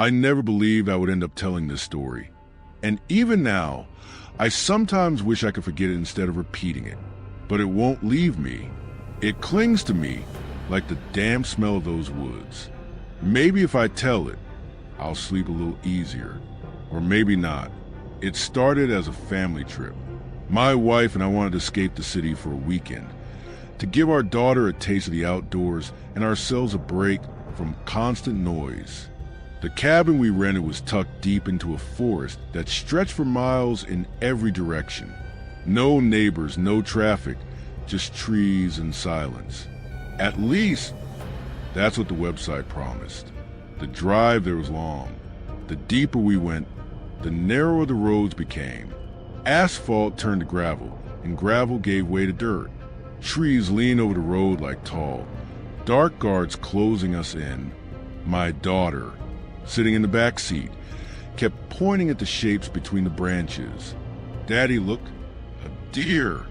I never believed I would end up telling this story. And even now, I sometimes wish I could forget it instead of repeating it. But it won't leave me. It clings to me like the damp smell of those woods. Maybe if I tell it, I'll sleep a little easier. Or maybe not. It started as a family trip. My wife and I wanted to escape the city for a weekend, to give our daughter a taste of the outdoors and ourselves a break from constant noise. The cabin we rented was tucked deep into a forest that stretched for miles in every direction. No neighbors, no traffic, just trees and silence. At least, that's what the website promised. The drive there was long. The deeper we went, the narrower the roads became. Asphalt turned to gravel, and gravel gave way to dirt. Trees leaned over the road like tall, dark guards closing us in. My daughter, sitting in the back seat, kept pointing at the shapes between the branches. Daddy, look, a deer.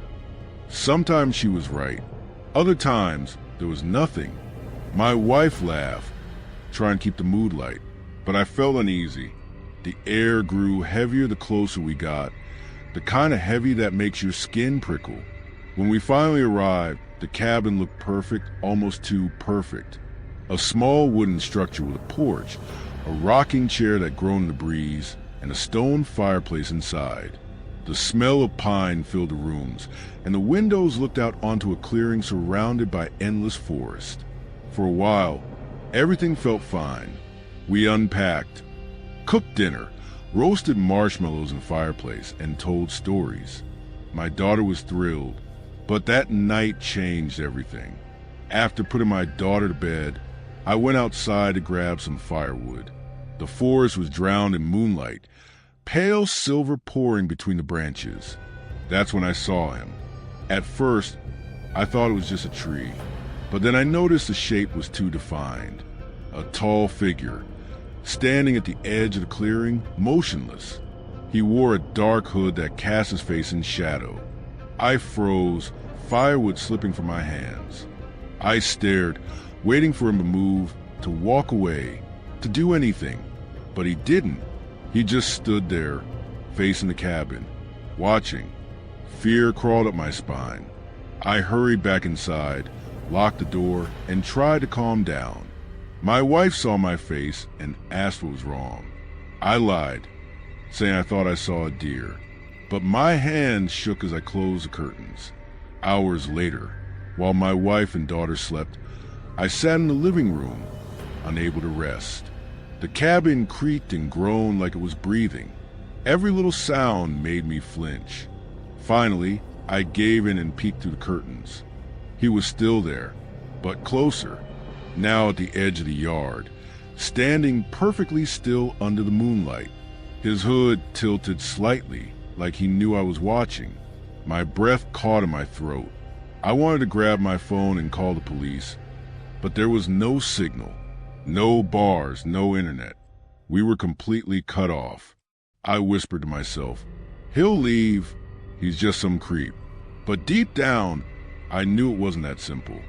Sometimes she was right. Other times, there was nothing. My wife laughed, trying to keep the mood light, but I felt uneasy. The air grew heavier the closer we got, the kind of heavy that makes your skin prickle. When we finally arrived, the cabin looked perfect, almost too perfect. A small wooden structure with a porch, a rocking chair that groaned in the breeze, and a stone fireplace inside. The smell of pine filled the rooms, and the windows looked out onto a clearing surrounded by endless forest. For a while, everything felt fine. We unpacked, cooked dinner, roasted marshmallows in the fireplace, and told stories. My daughter was thrilled, but that night changed everything. After putting my daughter to bed, I went outside to grab some firewood. The forest was drowned in moonlight, pale silver pouring between the branches. That's when I saw him. At first, I thought it was just a tree, but then I noticed the shape was too defined. A tall figure, standing at the edge of the clearing, motionless. He wore a dark hood that cast his face in shadow. I froze, firewood slipping from my hands. I stared, waiting for him to move, to walk away, to do anything. But he didn't. He just stood there, facing the cabin, watching. Fear crawled up my spine. I hurried back inside, locked the door, and tried to calm down. My wife saw my face and asked what was wrong. I lied, saying I thought I saw a deer, but my hands shook as I closed the curtains. Hours later, while my wife and daughter slept, I sat in the living room, unable to rest. The cabin creaked and groaned like it was breathing. Every little sound made me flinch. Finally, I gave in and peeked through the curtains. He was still there, but closer, now at the edge of the yard, standing perfectly still under the moonlight. His hood tilted slightly, like he knew I was watching. My breath caught in my throat. I wanted to grab my phone and call the police, but there was no signal, no bars, no internet. We were completely cut off. I whispered to myself, he'll leave, he's just some creep. But deep down, I knew it wasn't that simple.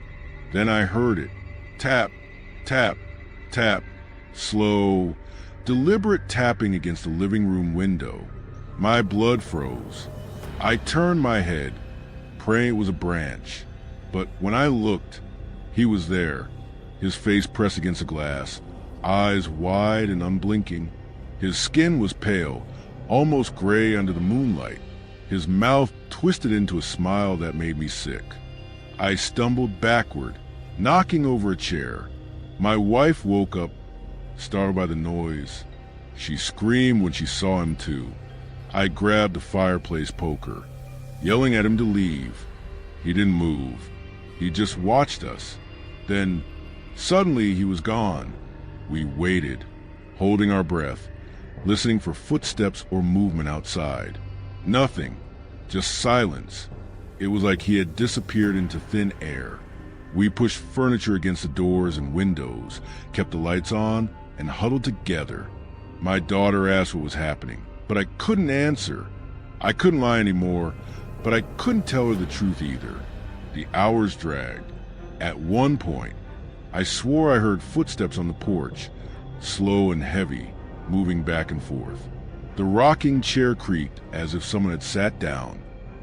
Then I heard it. Tap, tap, tap, slow, deliberate tapping against the living room window. My blood froze. I turned my head, praying it was a branch. But when I looked, he was there, his face pressed against the glass, eyes wide and unblinking. His skin was pale, almost gray under the moonlight. His mouth twisted into a smile that made me sick. I stumbled backward, knocking over a chair. My wife woke up, startled by the noise. She screamed when she saw him too. I grabbed the fireplace poker, yelling at him to leave. He didn't move. He just watched us. Then, suddenly he was gone. We waited, holding our breath, listening for footsteps or movement outside. Nothing, just silence. It was like he had disappeared into thin air. We pushed furniture against the doors and windows, kept the lights on, and huddled together. My daughter asked what was happening, but I couldn't answer. I couldn't lie anymore, but I couldn't tell her the truth either. The hours dragged. At one point, I swore I heard footsteps on the porch, slow and heavy, moving back and forth. The rocking chair creaked as if someone had sat down.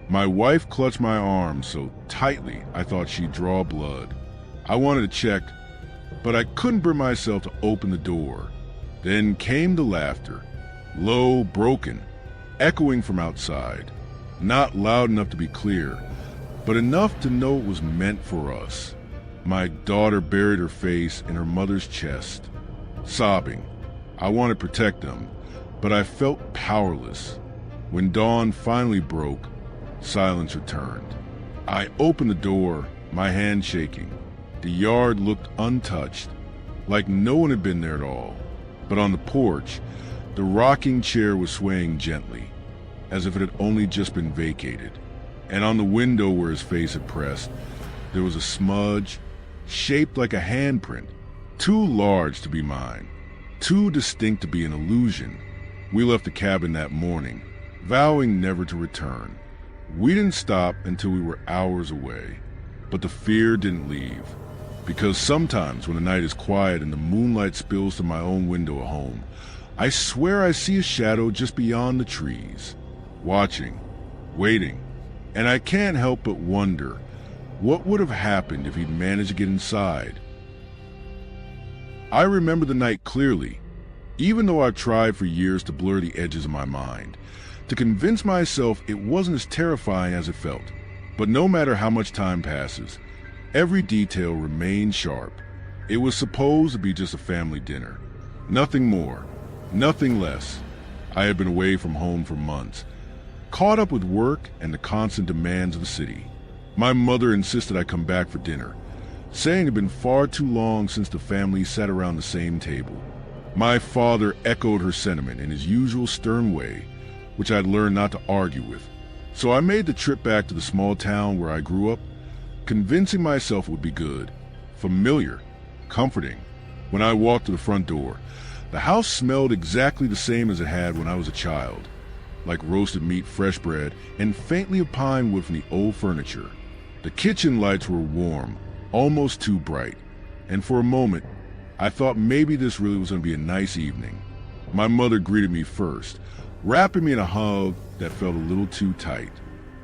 My wife clutched my arm so tightly I thought she'd draw blood. I wanted to check, but I couldn't bring myself to open the door. Then came the laughter, low, broken, echoing from outside. Not loud enough to be clear, but enough to know it was meant for us. My daughter buried her face in her mother's chest, sobbing. I wanted to protect them, but I felt powerless. When dawn finally broke, silence returned. I opened the door, my hand shaking. The yard looked untouched, like no one had been there at all. But on the porch, the rocking chair was swaying gently, as if it had only just been vacated. And on the window where his face had pressed, there was a smudge, shaped like a handprint, too large to be mine, too distinct to be an illusion. We left the cabin that morning, vowing never to return. We didn't stop until we were hours away, but the fear didn't leave. Because sometimes when the night is quiet and the moonlight spills to my own window at home, I swear I see a shadow just beyond the trees, watching, waiting, and I can't help but wonder what would have happened if he'd managed to get inside. I remember the night clearly, even though I've tried for years to blur the edges of my mind, to convince myself it wasn't as terrifying as it felt. But no matter how much time passes, every detail remains sharp. It was supposed to be just a family dinner. Nothing more, nothing less. I had been away from home for months, caught up with work and the constant demands of the city. My mother insisted I come back for dinner, saying it had been far too long since the family sat around the same table. My father echoed her sentiment in his usual stern way, which I'd learned not to argue with. So I made the trip back to the small town where I grew up, convincing myself it would be good, familiar, comforting. When I walked to the front door, the house smelled exactly the same as it had when I was a child, like roasted meat, fresh bread, and faintly of pine wood from the old furniture. The kitchen lights were warm, almost too bright, and for a moment, I thought maybe this really was going to be a nice evening. My mother greeted me first, wrapping me in a hug that felt a little too tight.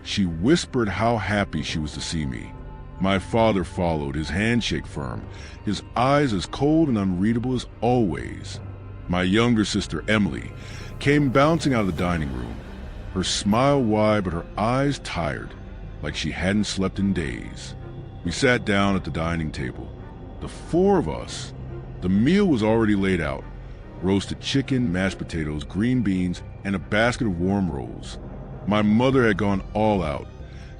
She whispered how happy she was to see me. My father followed, his handshake firm, his eyes as cold and unreadable as always. My younger sister, Emily, came bouncing out of the dining room, her smile wide but her eyes tired, like she hadn't slept in days. We sat down at the dining table, the four of us. The meal was already laid out: roasted chicken, mashed potatoes, green beans, and a basket of warm rolls. My mother had gone all out,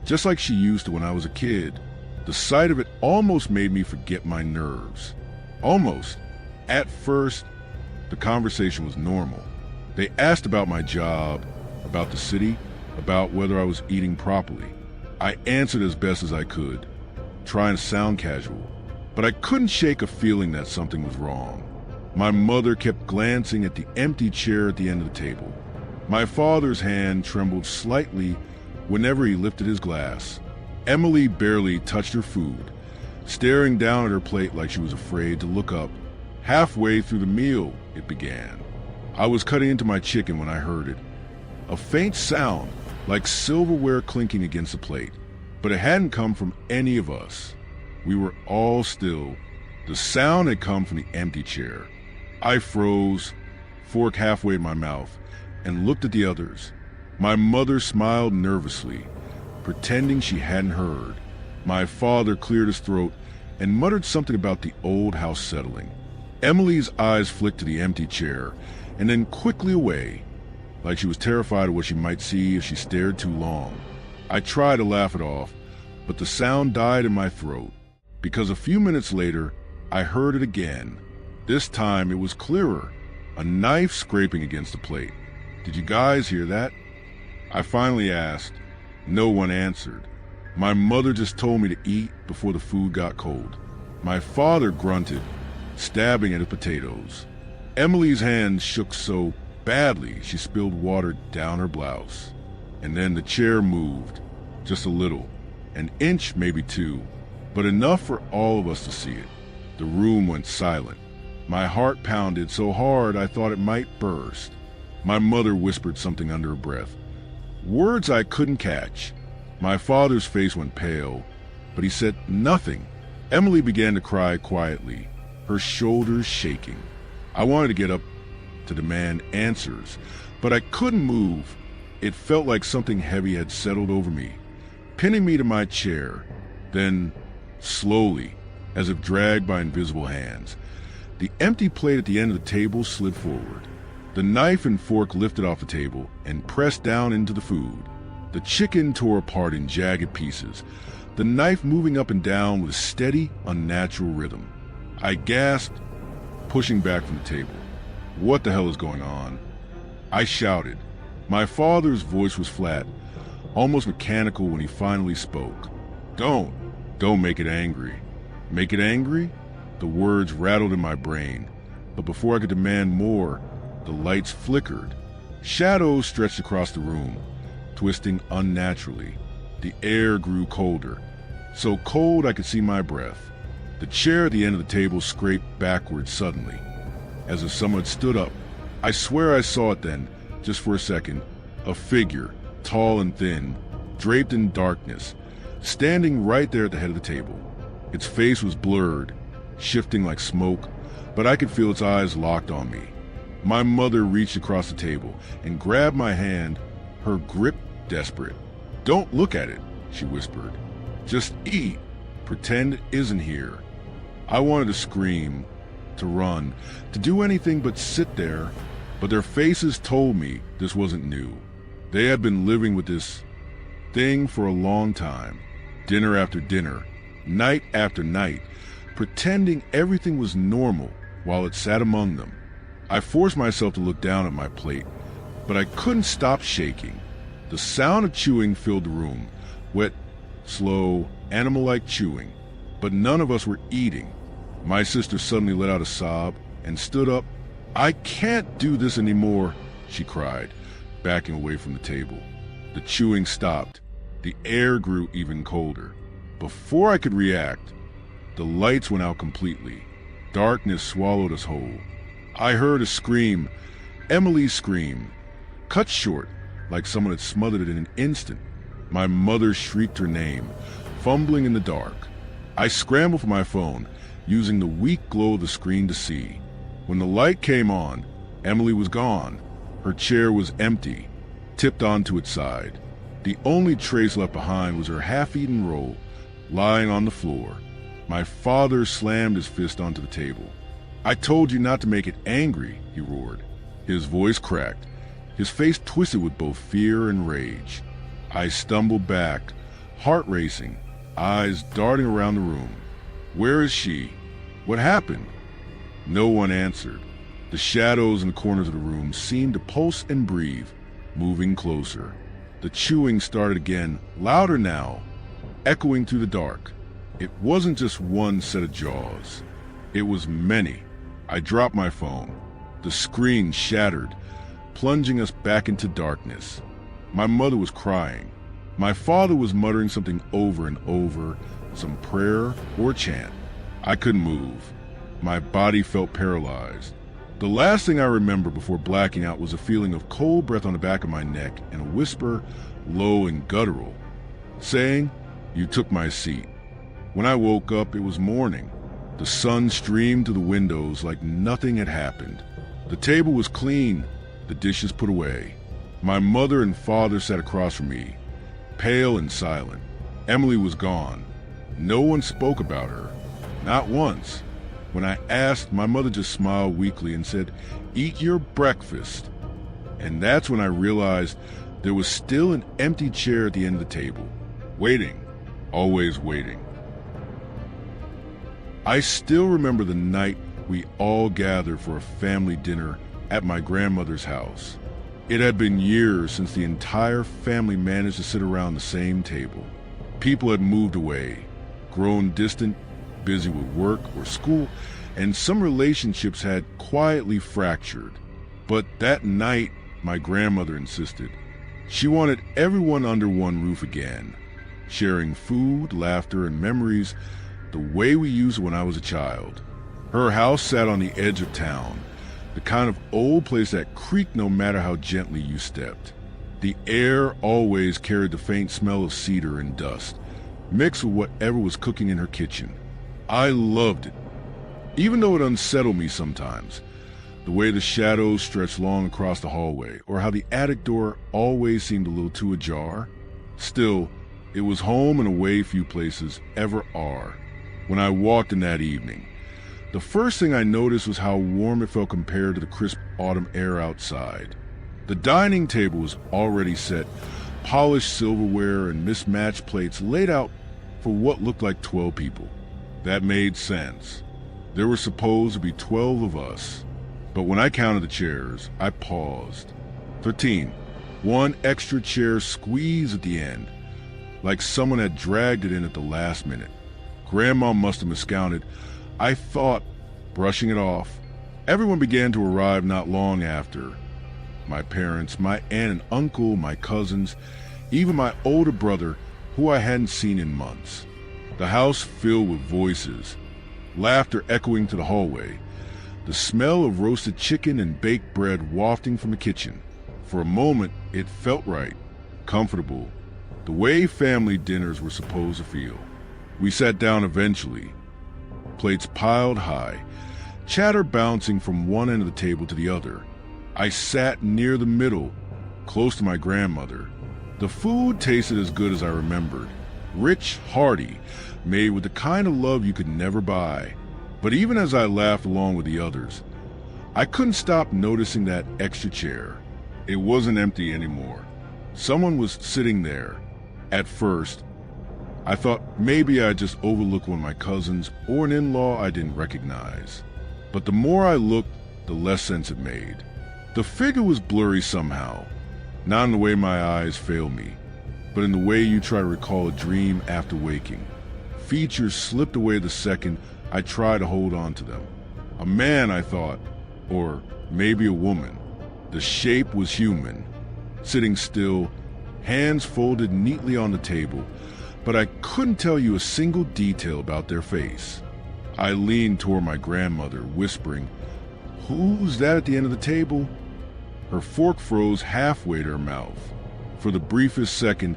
just like she used to when I was a kid. The sight of it almost made me forget my nerves. Almost. At first, the conversation was normal. They asked about my job, about the city, about whether I was eating properly. I answered as best as I could, trying to sound casual, but I couldn't shake a feeling that something was wrong. My mother kept glancing at the empty chair at the end of the table. My father's hand trembled slightly whenever he lifted his glass. Emily barely touched her food, staring down at her plate like she was afraid to look up. Halfway through the meal, it began. I was cutting into my chicken when I heard it. A faint sound, like silverware clinking against the plate, but it hadn't come from any of us. We were all still. The sound had come from the empty chair. I froze, fork halfway in my mouth, and looked at the others. My mother smiled nervously, pretending she hadn't heard. My father cleared his throat and muttered something about the old house settling. Emily's eyes flicked to the empty chair and then quickly away, like she was terrified of what she might see if she stared too long. I tried to laugh it off, but the sound died in my throat, because a few minutes later, I heard it again. This time it was clearer, a knife scraping against the plate. "Did you guys hear that?" I finally asked. No one answered. My mother just told me to eat before the food got cold. My father grunted, stabbing at his potatoes. Emily's hand shook so badly she spilled water down her blouse. And then the chair moved, just a little, an inch, maybe two, but enough for all of us to see it. The room went silent. My heart pounded so hard I thought it might burst. My mother whispered something under her breath, words I couldn't catch. My father's face went pale, but he said nothing. Emily began to cry quietly, her shoulders shaking. I wanted to get up to demand answers, but I couldn't move. It felt like something heavy had settled over me, pinning me to my chair. Then, slowly, as if dragged by invisible hands, the empty plate at the end of the table slid forward. The knife and fork lifted off the table and pressed down into the food. The chicken tore apart in jagged pieces, the knife moving up and down with steady, unnatural rhythm. I gasped, pushing back from the table. What the hell is going on? I shouted. My father's voice was flat, almost mechanical when he finally spoke. Don't make it angry. Make it angry? The words rattled in my brain, but before I could demand more, the lights flickered. Shadows stretched across the room, twisting unnaturally. The air grew colder, so cold I could see my breath. The chair at the end of the table scraped backwards suddenly, as if someone had stood up. I swear I saw it then, just for a second, a figure, tall and thin, draped in darkness, standing right there at the head of the table. Its face was blurred, shifting like smoke, but I could feel its eyes locked on me. My mother reached across the table and grabbed my hand, her grip desperate. Don't look at it, she whispered. Just eat. Pretend it isn't here. I wanted to scream, to run, to do anything but sit there, but their faces told me this wasn't new. They had been living with this thing for a long time, dinner after dinner, night after night, pretending everything was normal while it sat among them. I forced myself to look down at my plate, but I couldn't stop shaking. The sound of chewing filled the room, wet, slow, animal-like chewing, but none of us were eating. My sister suddenly let out a sob and stood up. I can't do this anymore, she cried, backing away from the table. The chewing stopped. The air grew even colder. Before I could react, the lights went out completely. Darkness swallowed us whole. I heard a scream, Emily's scream, cut short, like someone had smothered it in an instant. My mother shrieked her name, fumbling in the dark. I scrambled for my phone, using the weak glow of the screen to see. When the light came on, Emily was gone. Her chair was empty, tipped onto its side. The only trace left behind was her half-eaten roll, lying on the floor. My father slammed his fist onto the table. I told you not to make it angry, he roared. His voice cracked, his face twisted with both fear and rage. I stumbled back, heart racing, eyes darting around the room. Where is she? What happened? No one answered. The shadows in the corners of the room seemed to pulse and breathe, moving closer. The chewing started again, louder now, echoing through the dark. It wasn't just one set of jaws. It was many. I dropped my phone. The screen shattered, plunging us back into darkness. My mother was crying. My father was muttering something over and over, some prayer or chant. I couldn't move. My body felt paralyzed. The last thing I remember before blacking out was a feeling of cold breath on the back of my neck and a whisper, low and guttural, saying, "You took my seat." When I woke up, it was morning. The sun streamed through the windows like nothing had happened. The table was clean, the dishes put away. My mother and father sat across from me, pale and silent. Emily was gone. No one spoke about her, not once. When I asked, my mother just smiled weakly and said, "Eat your breakfast." And that's when I realized there was still an empty chair at the end of the table, waiting, always waiting. I still remember the night we all gathered for a family dinner at my grandmother's house. It had been years since the entire family managed to sit around the same table. People had moved away, grown distant, busy with work or school, and some relationships had quietly fractured. But that night, my grandmother insisted. She wanted everyone under one roof again, sharing food, laughter, and memories the way we used when I was a child. Her house sat on the edge of town, the kind of old place that creaked no matter how gently you stepped. The air always carried the faint smell of cedar and dust, mixed with whatever was cooking in her kitchen. I loved it, even though it unsettled me sometimes. The way the shadows stretched long across the hallway, or how the attic door always seemed a little too ajar. Still, it was home in a way few places ever are. When I walked in that evening, the first thing I noticed was how warm it felt compared to the crisp autumn air outside. The dining table was already set, polished silverware and mismatched plates laid out for what looked like 12 people. That made sense. There were supposed to be 12 of us. But when I counted the chairs, I paused. 13. One extra chair squeezed at the end, like someone had dragged it in at the last minute. Grandma must have miscounted, I thought, brushing it off. Everyone began to arrive not long after. My parents, my aunt and uncle, my cousins, even my older brother, who I hadn't seen in months. The house filled with voices, laughter echoing to the hallway, the smell of roasted chicken and baked bread wafting from the kitchen. For a moment, it felt right, comfortable, the way family dinners were supposed to feel. We sat down eventually, plates piled high, chatter bouncing from one end of the table to the other. I sat near the middle, close to my grandmother. The food tasted as good as I remembered, rich, hearty, made with the kind of love you could never buy. But even as I laughed along with the others, I couldn't stop noticing that extra chair. It wasn't empty anymore. Someone was sitting there. At first, I thought maybe I just overlooked one of my cousins or an in-law I didn't recognize. But the more I looked, the less sense it made. The figure was blurry somehow, not in the way my eyes fail me, but in the way you try to recall a dream after waking. Features slipped away the second I tried to hold on to them. A man, I thought, or maybe a woman. The shape was human, sitting still, hands folded neatly on the table, but I couldn't tell you a single detail about their face. I leaned toward my grandmother, whispering, "Who's that at the end of the table?" Her fork froze halfway to her mouth. For the briefest second,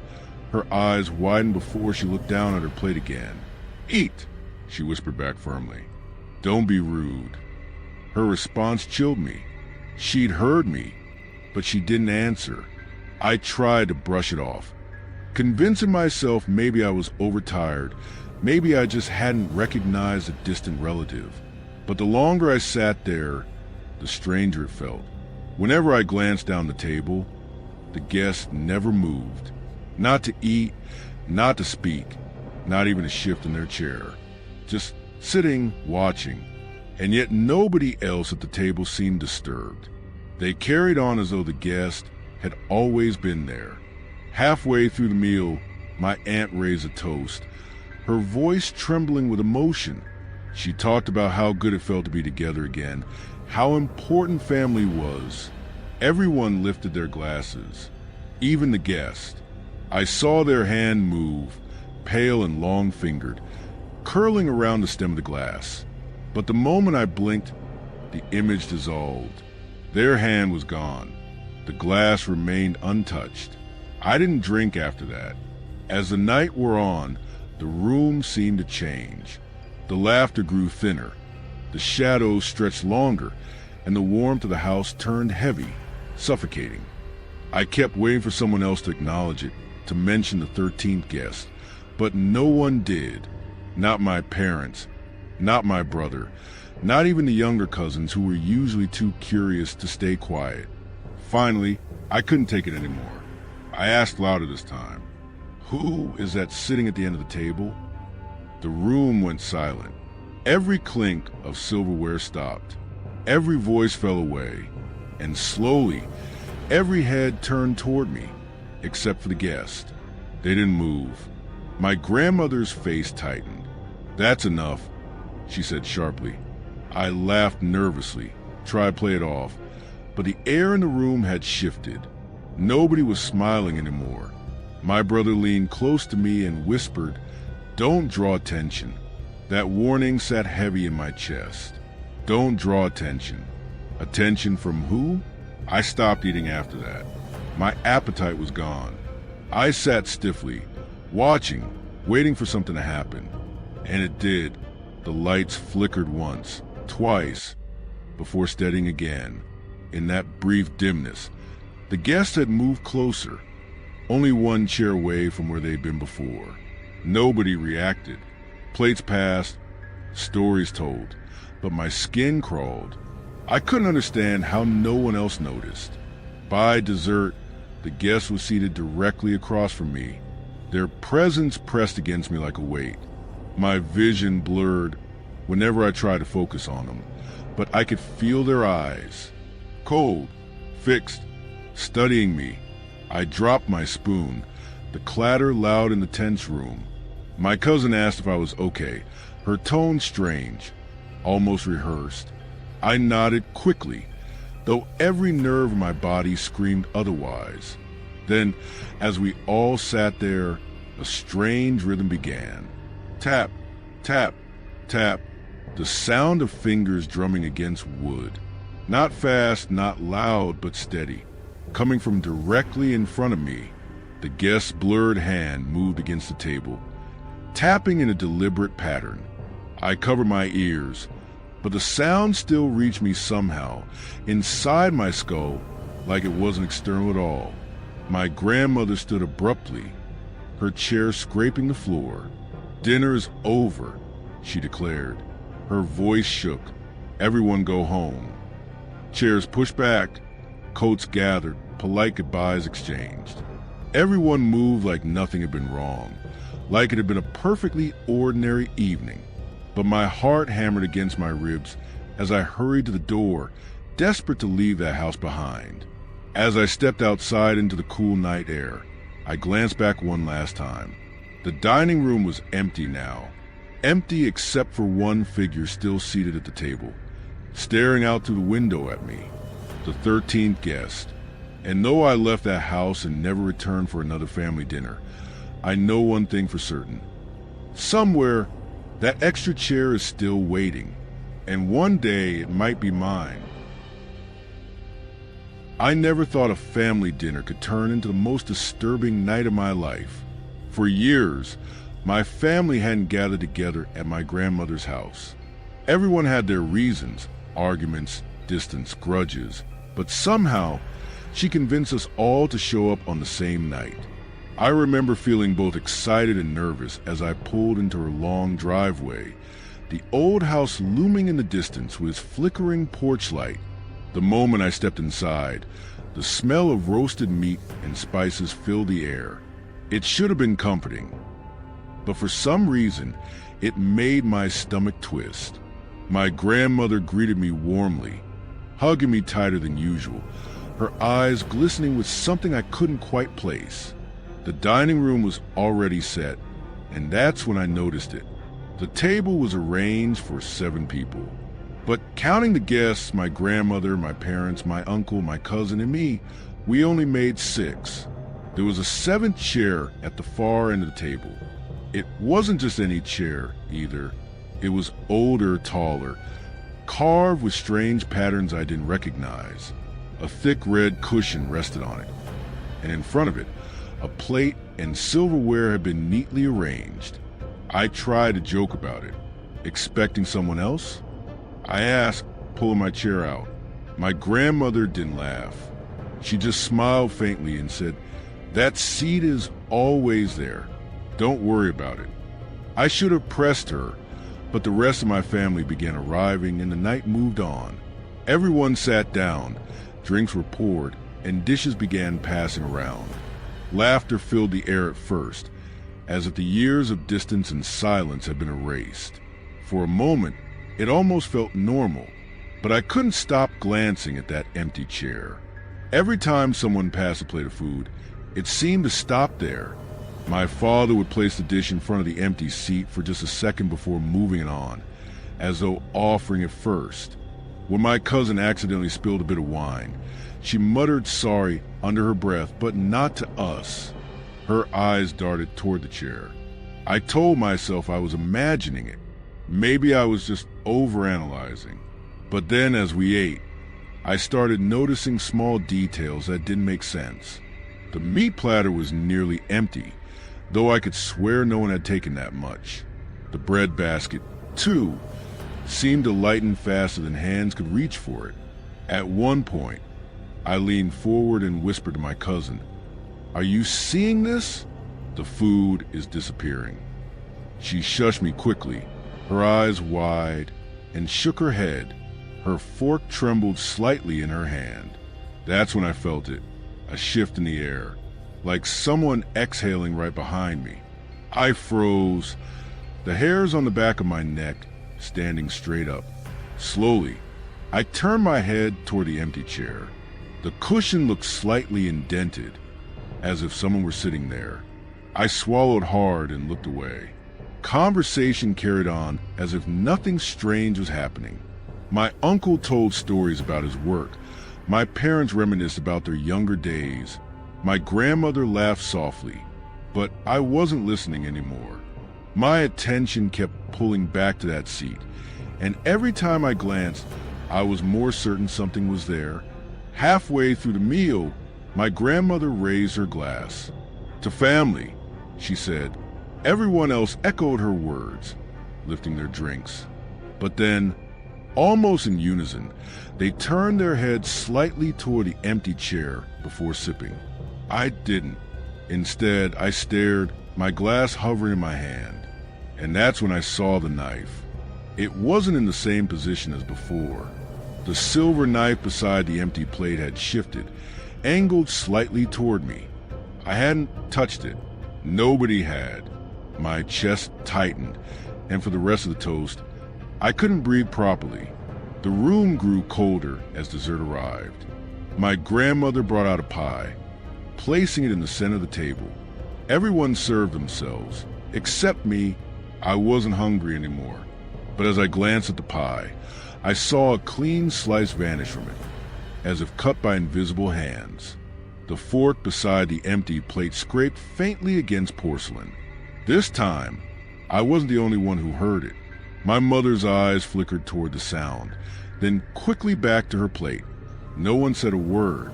her eyes widened before she looked down at her plate again. "Eat," she whispered back firmly. "Don't be rude." Her response chilled me. She'd heard me, but she didn't answer. I tried to brush it off, convincing myself maybe I was overtired, maybe I just hadn't recognized a distant relative. But the longer I sat there, the stranger it felt. Whenever I glanced down the table, the guest never moved. Not to eat, not to speak, not even a shift in their chair. Just sitting, watching. And yet nobody else at the table seemed disturbed. They carried on as though the guest had always been there. Halfway through the meal, my aunt raised a toast, her voice trembling with emotion. She talked about how good it felt to be together again, how important family was. Everyone lifted their glasses, even the guest. I saw their hand move, pale and long-fingered, curling around the stem of the glass. But the moment I blinked, the image dissolved. Their hand was gone. The glass remained untouched. I didn't drink after that. As the night wore on, the room seemed to change. The laughter grew thinner. The shadows stretched longer, and the warmth of the house turned heavy, suffocating. I kept waiting for someone else to acknowledge it, to mention the 13th guest, but no one did. Not my parents, not my brother, not even the younger cousins who were usually too curious to stay quiet. Finally, I couldn't take it anymore. I asked louder this time, "Who is that sitting at the end of the table?" The room went silent. Every clink of silverware stopped. Every voice fell away, and slowly, every head turned toward me, except for the guest. They didn't move. My grandmother's face tightened. "That's enough," she said sharply. I laughed nervously, tried to play it off, but the air in the room had shifted. Nobody was smiling anymore. My brother leaned close to me and whispered, "Don't draw attention." That warning sat heavy in my chest. Don't draw attention. Attention from who? I stopped eating after that. My appetite was gone. I sat stiffly, watching, waiting for something to happen. And it did. The lights flickered once, twice, before steadying again. In that brief dimness, the guests had moved closer, only one chair away from where they'd been before. Nobody reacted. Plates passed, stories told, but my skin crawled. I couldn't understand how no one else noticed. By dessert, the guest was seated directly across from me, their presence pressed against me like a weight. My vision blurred whenever I tried to focus on them, but I could feel their eyes. Cold, fixed, studying me. I dropped my spoon, the clatter loud in the tense room. My cousin asked if I was okay, her tone strange, almost rehearsed. I nodded quickly, though every nerve in my body screamed otherwise. Then, as we all sat there, a strange rhythm began. Tap, tap, tap, the sound of fingers drumming against wood. Not fast, not loud, but steady. Coming from directly in front of me, the guest's blurred hand moved against the table, tapping in a deliberate pattern. I covered my ears, but the sound still reached me somehow, inside my skull, like it wasn't external at all. My grandmother stood abruptly, her chair scraping the floor. "Dinner's over," she declared. Her voice shook. "Everyone go home." Chairs pushed back, coats gathered, polite goodbyes exchanged. Everyone moved like nothing had been wrong, like it had been a perfectly ordinary evening. But my heart hammered against my ribs as I hurried to the door, desperate to leave that house behind. As I stepped outside into the cool night air, I glanced back one last time. The dining room was empty now, empty except for one figure still seated at the table, staring out through the window at me, the 13th guest. And though I left that house and never returned for another family dinner, I know one thing for certain. Somewhere, that extra chair is still waiting, and one day it might be mine. I never thought a family dinner could turn into the most disturbing night of my life. For years, my family hadn't gathered together at my grandmother's house. Everyone had their reasons, arguments, distance, grudges, but somehow she convinced us all to show up on the same night. I remember feeling both excited and nervous as I pulled into her long driveway, the old house looming in the distance with its flickering porch light. The moment I stepped inside, the smell of roasted meat and spices filled the air. It should have been comforting, but for some reason, it made my stomach twist. My grandmother greeted me warmly, hugging me tighter than usual, her eyes glistening with something I couldn't quite place. The dining room was already set, and that's when I noticed it. The table was arranged for 7 people. But counting the guests, my grandmother, my parents, my uncle, my cousin, and me, we only made 6. There was a 7th chair at the far end of the table. It wasn't just any chair, either. It was older, taller, carved with strange patterns I didn't recognize. A thick red cushion rested on it, and in front of it, a plate and silverware had been neatly arranged. I tried to joke about it. Expecting someone else? I asked, pulling my chair out. My grandmother didn't laugh. She just smiled faintly and said, "That seat is always there. Don't worry about it." I should have pressed her, but the rest of my family began arriving and the night moved on. Everyone sat down, drinks were poured, and dishes began passing around. Laughter filled the air at first, as if the years of distance and silence had been erased. For a moment, it almost felt normal, but I couldn't stop glancing at that empty chair. Every time someone passed a plate of food, it seemed to stop there. My father would place the dish in front of the empty seat for just a second before moving it on, as though offering it first. When my cousin accidentally spilled a bit of wine, she muttered sorry under her breath, but not to us. Her eyes darted toward the chair. I told myself I was imagining it. Maybe I was just overanalyzing. But then as we ate, I started noticing small details that didn't make sense. The meat platter was nearly empty, though I could swear no one had taken that much. The bread basket, too, seemed to lighten faster than hands could reach for it. At one point, I leaned forward and whispered to my cousin, "Are you seeing this? The food is disappearing." She shushed me quickly, her eyes wide, and shook her head. Her fork trembled slightly in her hand. That's when I felt it, a shift in the air, like someone exhaling right behind me. I froze, the hairs on the back of my neck standing straight up. Slowly, I turned my head toward the empty chair. The cushion looked slightly indented, as if someone were sitting there. I swallowed hard and looked away. Conversation carried on as if nothing strange was happening. My uncle told stories about his work. My parents reminisced about their younger days. My grandmother laughed softly, but I wasn't listening anymore. My attention kept pulling back to that seat, and every time I glanced, I was more certain something was there. Halfway through the meal, my grandmother raised her glass. "To family," she said. Everyone else echoed her words, lifting their drinks. But then, almost in unison, they turned their heads slightly toward the empty chair before sipping. I didn't. Instead, I stared, my glass hovering in my hand. And that's when I saw the knife. It wasn't in the same position as before. The silver knife beside the empty plate had shifted, angled slightly toward me. I hadn't touched it. Nobody had. My chest tightened, and for the rest of the toast, I couldn't breathe properly. The room grew colder as dessert arrived. My grandmother brought out a pie, placing it in the center of the table. Everyone served themselves, except me. I wasn't hungry anymore. But as I glanced at the pie, I saw a clean slice vanish from it, as if cut by invisible hands. The fork beside the empty plate scraped faintly against porcelain. This time, I wasn't the only one who heard it. My mother's eyes flickered toward the sound, then quickly back to her plate. No one said a word.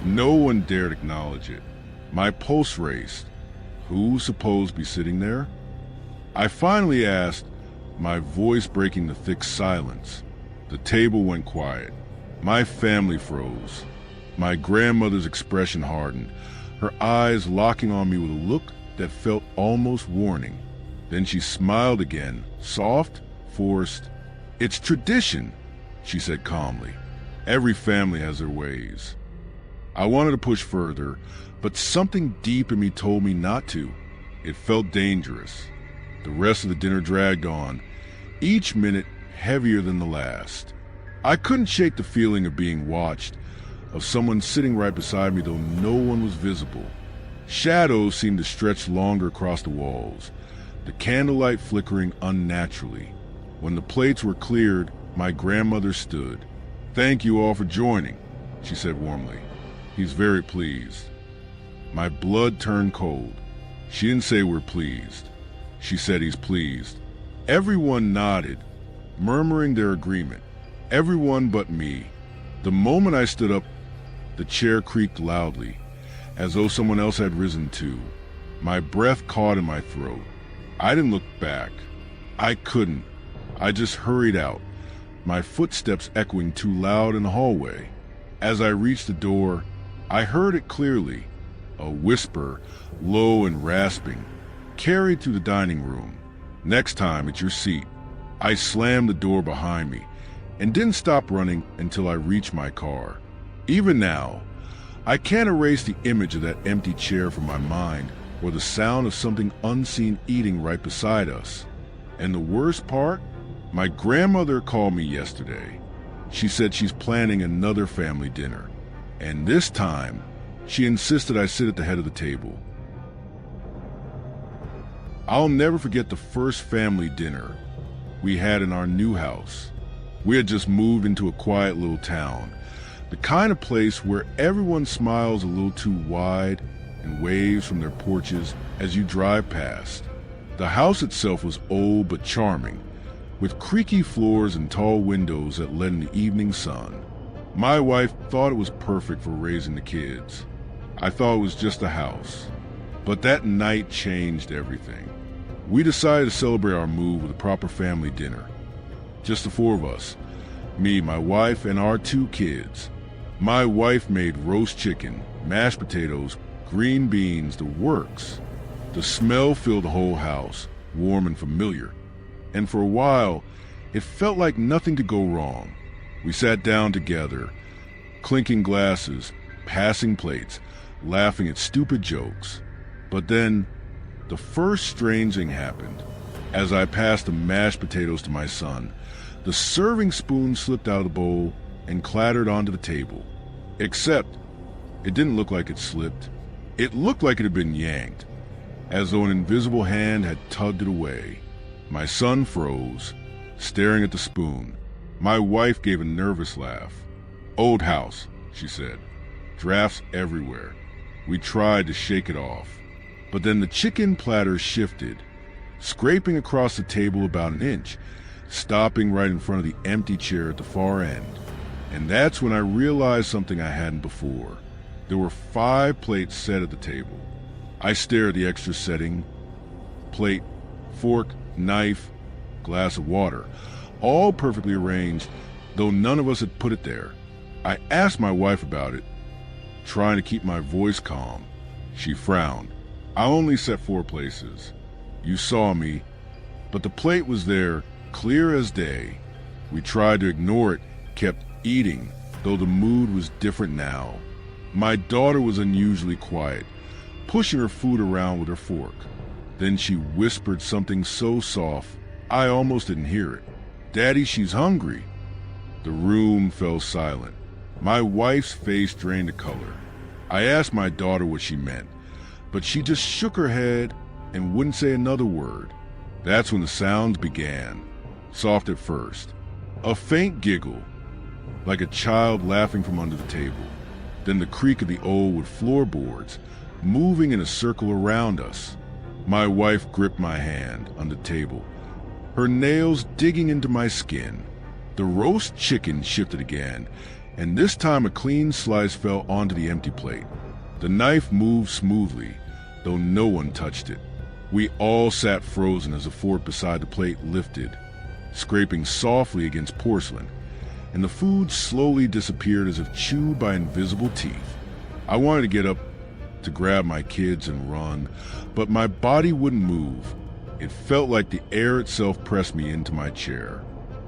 No one dared acknowledge it. My pulse raced. Who's supposed to be sitting there? I finally asked, my voice breaking the thick silence. The table went quiet. My family froze. My grandmother's expression hardened, her eyes locking on me with a look that felt almost warning. Then she smiled again, soft, forced. "It's tradition," she said calmly. "Every family has their ways." I wanted to push further, but something deep in me told me not to. It felt dangerous. The rest of the dinner dragged on, each minute heavier than the last. I couldn't shake the feeling of being watched, of someone sitting right beside me though no one was visible. Shadows seemed to stretch longer across the walls, the candlelight flickering unnaturally. When the plates were cleared, my grandmother stood. "Thank you all for joining," she said warmly. "He's very pleased." My blood turned cold. She didn't say we're pleased. She said he's pleased. Everyone nodded, murmuring their agreement. Everyone but me. The moment I stood up, the chair creaked loudly, as though someone else had risen too. My breath caught in my throat. I didn't look back. I couldn't. I just hurried out, my footsteps echoing too loud in the hallway. As I reached the door, I heard it clearly, a whisper, low and rasping, carried through the dining room. "Next time, it's your seat." I slammed the door behind me and didn't stop running until I reached my car. Even now, I can't erase the image of that empty chair from my mind, or the sound of something unseen eating right beside us. And the worst part? My grandmother called me yesterday. She said she's planning another family dinner, and this time, she insisted I sit at the head of the table. I'll never forget the first family dinner we had in our new house. We had just moved into a quiet little town, the kind of place where everyone smiles a little too wide and waves from their porches as you drive past. The house itself was old but charming, with creaky floors and tall windows that let in the evening sun. My wife thought it was perfect for raising the kids. I thought it was just a house. But that night changed everything. We decided to celebrate our move with a proper family dinner. Just the four of us. Me, my wife, and our two kids. My wife made roast chicken, mashed potatoes, green beans, the works. The smell filled the whole house, warm and familiar. And for a while, it felt like nothing could go wrong. We sat down together, clinking glasses, passing plates, laughing at stupid jokes. But then, the first strange thing happened. As I passed the mashed potatoes to my son, the serving spoon slipped out of the bowl and clattered onto the table. Except, it didn't look like it slipped. It looked like it had been yanked, as though an invisible hand had tugged it away. My son froze, staring at the spoon. My wife gave a nervous laugh. "Old house," she said. "Drafts everywhere." We tried to shake it off. But then the chicken platter shifted, scraping across the table about an inch, stopping right in front of the empty chair at the far end. And that's when I realized something I hadn't before. There were 5 plates set at the table. I stared at the extra setting: plate, fork, knife, glass of water, all perfectly arranged, though none of us had put it there. I asked my wife about it, trying to keep my voice calm. She frowned. "I only set 4 places. You saw me." But the plate was there, clear as day. We tried to ignore it, kept eating, though the mood was different now. My daughter was unusually quiet, pushing her food around with her fork. Then she whispered something so soft, I almost didn't hear it. "Daddy, she's hungry." The room fell silent. My wife's face drained the color. I asked my daughter what she meant, but she just shook her head and wouldn't say another word. That's when the sounds began, soft at first. A faint giggle, like a child laughing from under the table. Then the creak of the old wood floorboards, moving in a circle around us. My wife gripped my hand on the table, her nails digging into my skin. The roast chicken shifted again, and this time a clean slice fell onto the empty plate. The knife moved smoothly, though no one touched it. We all sat frozen as the fork beside the plate lifted, scraping softly against porcelain, and the food slowly disappeared as if chewed by invisible teeth. I wanted to get up to grab my kids and run, but my body wouldn't move. It felt like the air itself pressed me into my chair.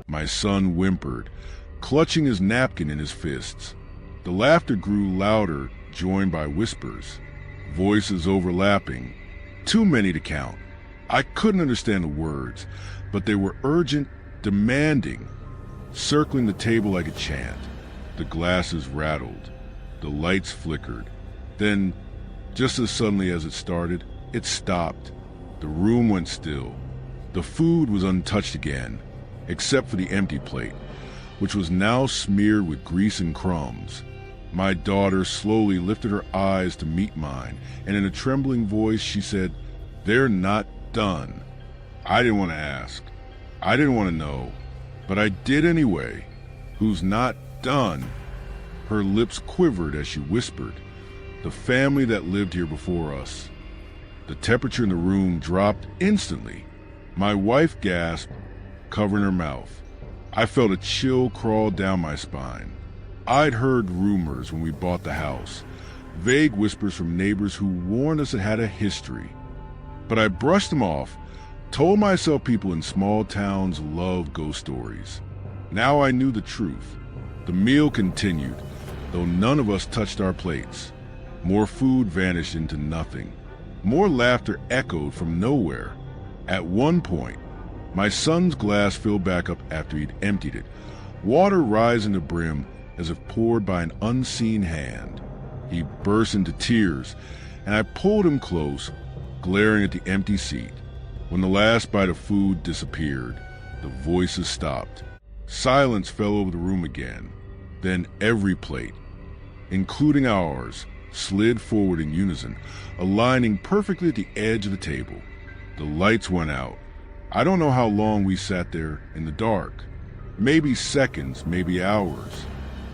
My son whimpered, clutching his napkin in his fists. The laughter grew louder, joined by whispers, voices overlapping, too many to count. I couldn't understand the words, but they were urgent, demanding, circling the table like a chant. The glasses rattled, the lights flickered. Then, just as suddenly as it started, it stopped. The room went still. The food was untouched again, except for the empty plate, which was now smeared with grease and crumbs. My daughter slowly lifted her eyes to meet mine, and in a trembling voice she said, "They're not done." I didn't want to ask. I didn't want to know, but I did anyway. "Who's not done?" Her lips quivered as she whispered, "The family that lived here before us." The temperature in the room dropped instantly. My wife gasped, covering her mouth. I felt a chill crawl down my spine. I'd heard rumors when we bought the house, vague whispers from neighbors who warned us it had a history. But I brushed them off, told myself people in small towns loved ghost stories. Now I knew the truth. The meal continued, though none of us touched our plates. More food vanished into nothing. More laughter echoed from nowhere. At one point, my son's glass filled back up after he'd emptied it, water rising to brim as if poured by an unseen hand. He burst into tears, and I pulled him close, glaring at the empty seat. When the last bite of food disappeared, the voices stopped. Silence fell over the room again. Then every plate, including ours, slid forward in unison, aligning perfectly at the edge of the table. The lights went out. I don't know how long we sat there in the dark. Maybe seconds, maybe hours.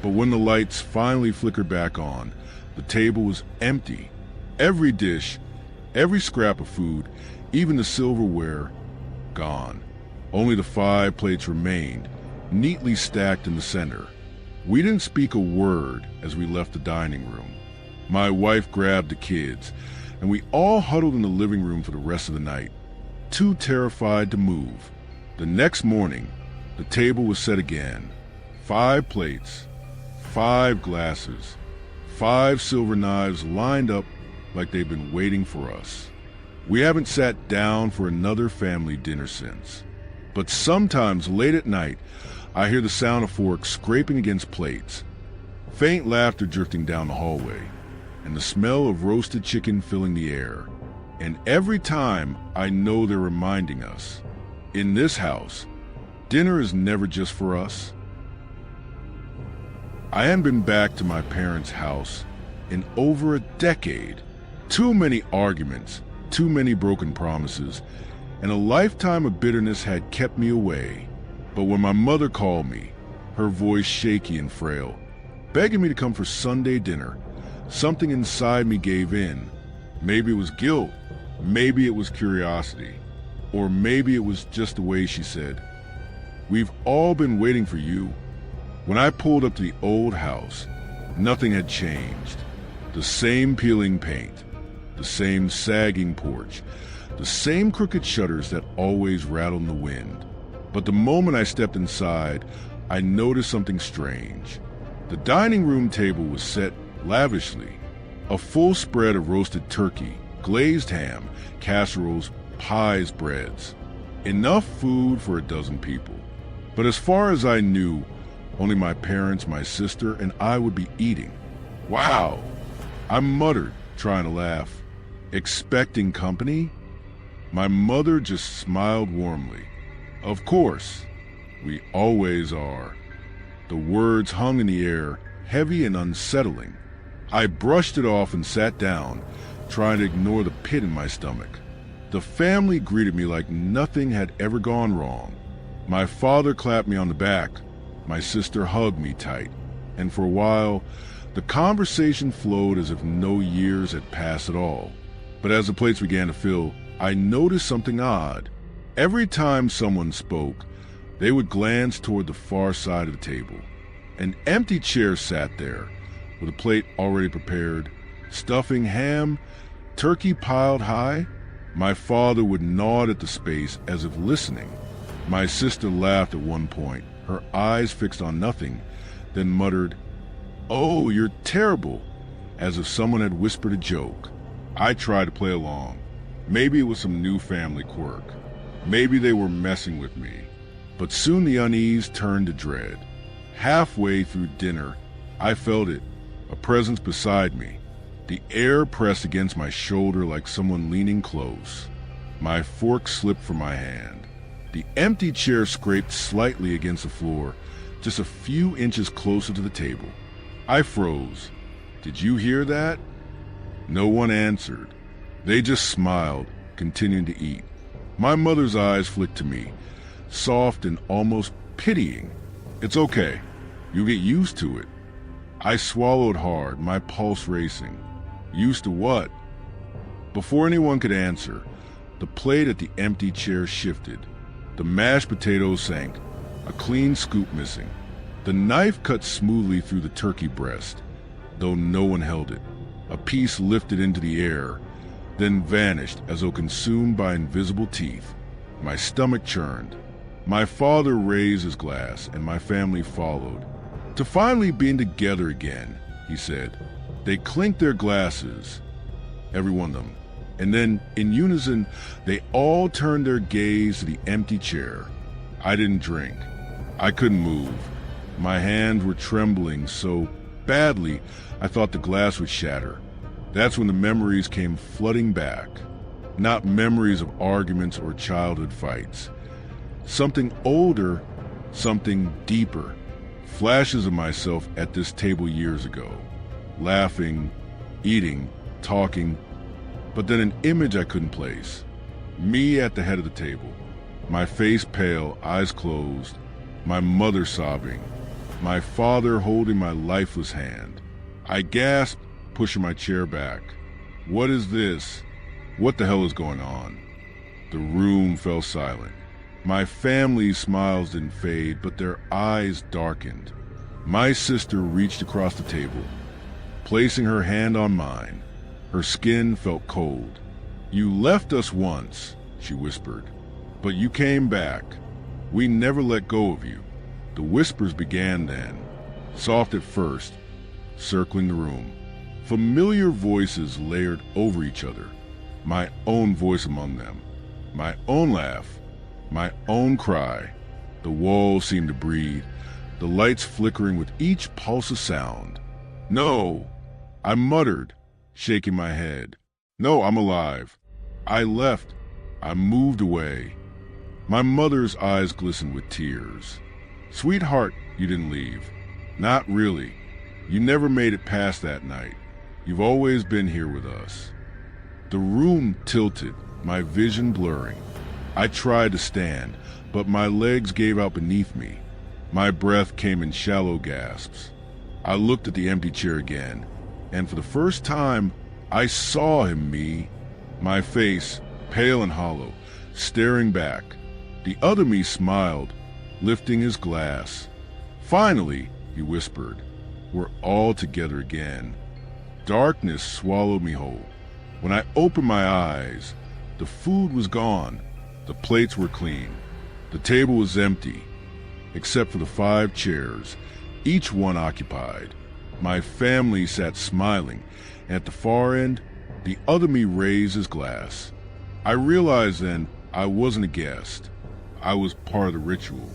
But when the lights finally flickered back on, the table was empty. Every dish, every scrap of food, even the silverware, gone. Only the 5 plates remained, neatly stacked in the center. We didn't speak a word as we left the dining room. My wife grabbed the kids, and we all huddled in the living room for the rest of the night, too terrified to move. The next morning, the table was set again. 5 plates, 5 glasses, 5 silver knives lined up like they've been waiting for us. We haven't sat down for another family dinner since. But sometimes late at night, I hear the sound of forks scraping against plates, faint laughter drifting down the hallway, and the smell of roasted chicken filling the air. And every time, I know they're reminding us, in this house, dinner is never just for us. I hadn't been back to my parents' house in over a decade. Too many arguments, too many broken promises, and a lifetime of bitterness had kept me away. But when my mother called me, her voice shaky and frail, begging me to come for Sunday dinner, something inside me gave in. Maybe it was guilt, maybe it was curiosity, or maybe it was just the way she said, "We've all been waiting for you." When I pulled up to the old house, nothing had changed. The same peeling paint, the same sagging porch, the same crooked shutters that always rattled in the wind. But the moment I stepped inside, I noticed something strange. The dining room table was set lavishly. A full spread of roasted turkey, glazed ham, casseroles, pies, breads. Enough food for a dozen people. But as far as I knew, only my parents, my sister, and I would be eating. Wow! I muttered, trying to laugh. Expecting company? My mother just smiled warmly. Of course, we always are. The words hung in the air, heavy and unsettling. I brushed it off and sat down, trying to ignore the pit in my stomach. The family greeted me like nothing had ever gone wrong. My father clapped me on the back. My sister hugged me tight. And for a while, the conversation flowed as if no years had passed at all. But as the plates began to fill, I noticed something odd. Every time someone spoke, they would glance toward the far side of the table. An empty chair sat there, with a plate already prepared, stuffing, ham, turkey piled high. My father would nod at the space as if listening. My sister laughed at one point, her eyes fixed on nothing, then muttered, "Oh, you're terrible," as if someone had whispered a joke. I tried to play along. Maybe it was some new family quirk. Maybe they were messing with me. But soon the unease turned to dread. Halfway through dinner, I felt it, a presence beside me. The air pressed against my shoulder like someone leaning close. My fork slipped from my hand. The empty chair scraped slightly against the floor, just a few inches closer to the table. I froze. Did you hear that? No one answered. They just smiled, continuing to eat. My mother's eyes flicked to me, soft and almost pitying. "It's okay. You'll get used to it." I swallowed hard, my pulse racing. Used to what? Before anyone could answer, the plate at the empty chair shifted. The mashed potatoes sank, a clean scoop missing. The knife cut smoothly through the turkey breast, though no one held it. A piece lifted into the air, then vanished as though consumed by invisible teeth. My stomach churned. My father raised his glass, and my family followed. "To finally being together again," he said. They clinked their glasses, every one of them, and then, in unison, they all turned their gaze to the empty chair. I didn't drink. I couldn't move. My hands were trembling so badly I thought the glass would shatter. That's when the memories came flooding back. Not memories of arguments or childhood fights. Something older, something deeper. Flashes of myself at this table years ago. Laughing, eating, talking, but then an image I couldn't place. Me at the head of the table. My face pale, eyes closed, my mother sobbing, my father holding my lifeless hand. I gasped, pushing my chair back. What is this? What the hell is going on? The room fell silent. My family's smiles didn't fade, but their eyes darkened. My sister reached across the table, placing her hand on mine. Her skin felt cold. You left us once, she whispered, but you came back. We never let go of you. The whispers began then, soft at first, circling the room. Familiar voices layered over each other, my own voice among them, my own laugh, my own cry. The walls seemed to breathe, the lights flickering with each pulse of sound. No, I muttered, shaking my head. No, I'm alive. I left. I moved away. My mother's eyes glistened with tears. Sweetheart, you didn't leave. Not really. You never made it past that night. You've always been here with us. The room tilted, my vision blurring. I tried to stand, but my legs gave out beneath me. My breath came in shallow gasps. I looked at the empty chair again, and for the first time, I saw him, me. My face, pale and hollow, staring back. The other me smiled, lifting his glass. Finally, he whispered, we're all together again. Darkness swallowed me whole. When I opened my eyes, the food was gone. The plates were clean. The table was empty, except for the 5 chairs, each one occupied. My family sat smiling, and at the far end, the other me raised his glass. I realized then I wasn't a guest. I was part of the ritual.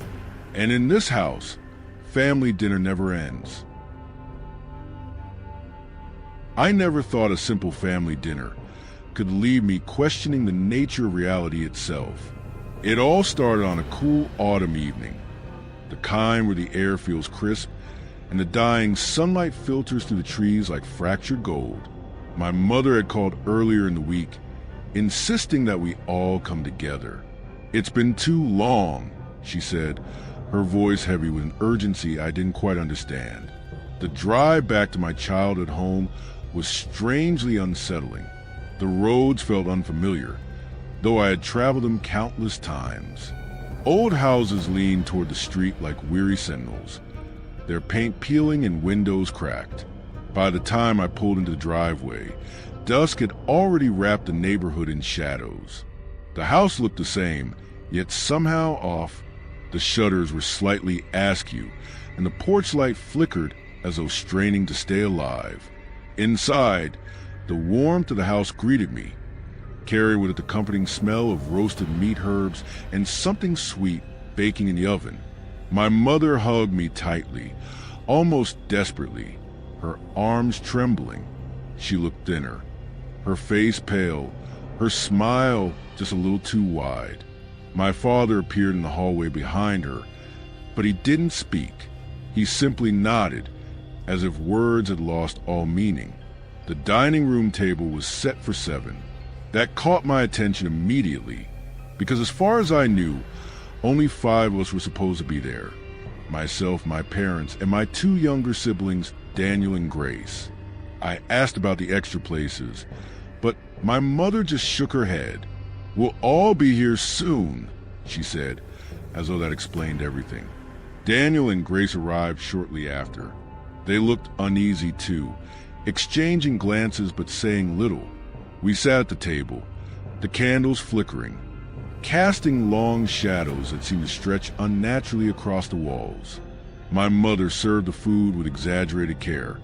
And in this house, family dinner never ends. I never thought a simple family dinner could leave me questioning the nature of reality itself. It all started on a cool autumn evening, the kind where the air feels crisp and the dying sunlight filters through the trees like fractured gold. My mother had called earlier in the week, insisting that we all come together. It's been too long, she said, her voice heavy with an urgency I didn't quite understand. The drive back to my childhood home was strangely unsettling. The roads felt unfamiliar, though I had traveled them countless times. Old houses leaned toward the street like weary sentinels, their paint peeling and windows cracked. By the time I pulled into the driveway, dusk had already wrapped the neighborhood in shadows. The house looked the same, yet somehow off. The shutters were slightly askew, and the porch light flickered as though straining to stay alive. Inside, the warmth of the house greeted me, carried with it the comforting smell of roasted meat herbs and something sweet baking in the oven. My mother hugged me tightly, almost desperately, her arms trembling. She looked thinner, her face pale, her smile just a little too wide. My father appeared in the hallway behind her, but he didn't speak. He simply nodded, as if words had lost all meaning. The dining room table was set for 7. That caught my attention immediately, because as far as I knew, only 5 of us were supposed to be there. Myself, my parents, and my 2 younger siblings, Daniel and Grace. I asked about the extra places, but my mother just shook her head. We'll all be here soon, she said, as though that explained everything. Daniel and Grace arrived shortly after. They looked uneasy too, exchanging glances but saying little. We sat at the table, the candles flickering, casting long shadows that seemed to stretch unnaturally across the walls. My mother served the food with exaggerated care,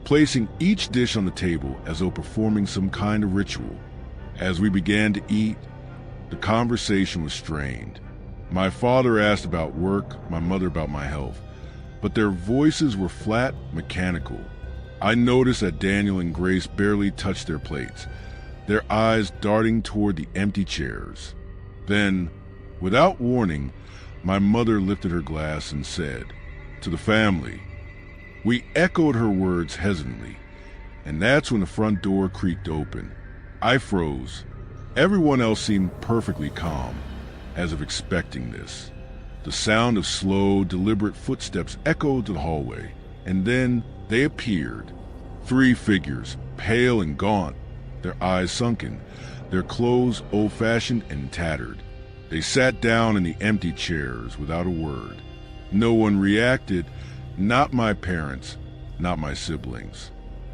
placing each dish on the table as though performing some kind of ritual. As we began to eat, the conversation was strained. My father asked about work, my mother about my health, but their voices were flat, mechanical. I noticed that Daniel and Grace barely touched their plates, their eyes darting toward the empty chairs. Then, without warning, my mother lifted her glass and said, "To the family." We echoed her words hesitantly, and that's when the front door creaked open. I froze. Everyone else seemed perfectly calm. as if expecting this. The sound of slow, deliberate footsteps echoed to the hallway, and then they appeared. 3 figures, pale and gaunt, their eyes sunken, their clothes old-fashioned and tattered. They sat down in the empty chairs without a word. No one reacted, not my parents, not my siblings.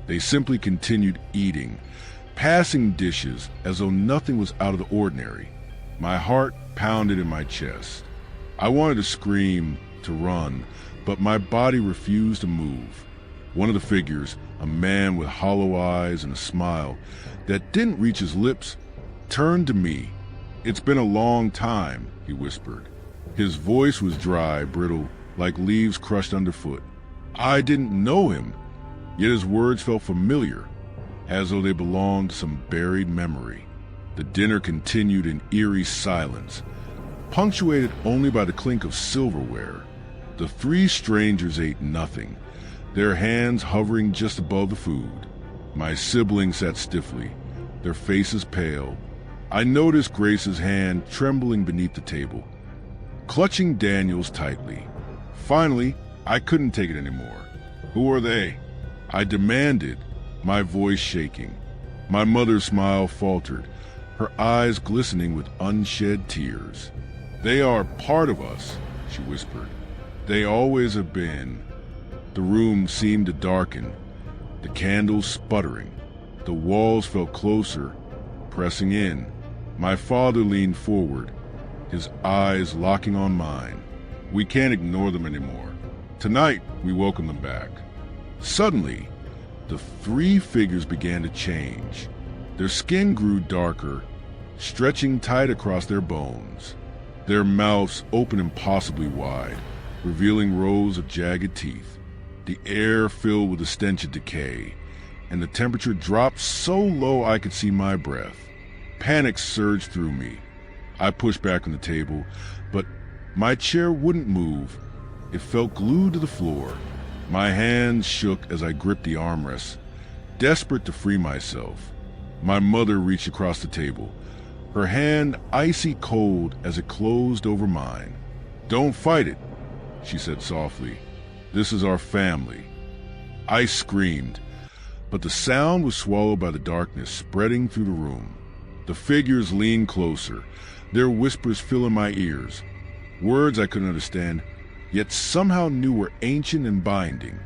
They simply continued eating, passing dishes as though nothing was out of the ordinary. My heart pounded in my chest. I wanted to scream, to run, but my body refused to move. One of the figures, a man with hollow eyes and a smile that didn't reach his lips, turned to me. "It's been a long time," he whispered. His voice was dry, brittle, like leaves crushed underfoot. I didn't know him, yet his words felt familiar, as though they belonged to some buried memory. The dinner continued in eerie silence, punctuated only by the clink of silverware. The 3 strangers ate nothing, their hands hovering just above the food. My siblings sat stiffly, their faces pale. I noticed Grace's hand trembling beneath the table, clutching Daniel's tightly. Finally, I couldn't take it anymore. "Who are they?" I demanded, my voice shaking. My mother's smile faltered, her eyes glistening with unshed tears. "They are part of us," she whispered. "They always have been." The room seemed to darken, the candles sputtering. The walls felt closer, pressing in. My father leaned forward, his eyes locking on mine. "We can't ignore them anymore. Tonight, we welcome them back." Suddenly, the 3 figures began to change. Their skin grew darker, stretching tight across their bones. Their mouths opened impossibly wide, revealing rows of jagged teeth. The air filled with the stench of decay, and the temperature dropped so low I could see my breath. Panic surged through me. I pushed back on the table, but my chair wouldn't move. It felt glued to the floor. My hands shook as I gripped the armrests, desperate to free myself. My mother reached across the table, her hand icy cold as it closed over mine. "Don't fight it," she said softly. "This is our family." I screamed, but the sound was swallowed by the darkness spreading through the room. The figures leaned closer, their whispers filling my ears. Words I couldn't understand, yet somehow knew were ancient and binding.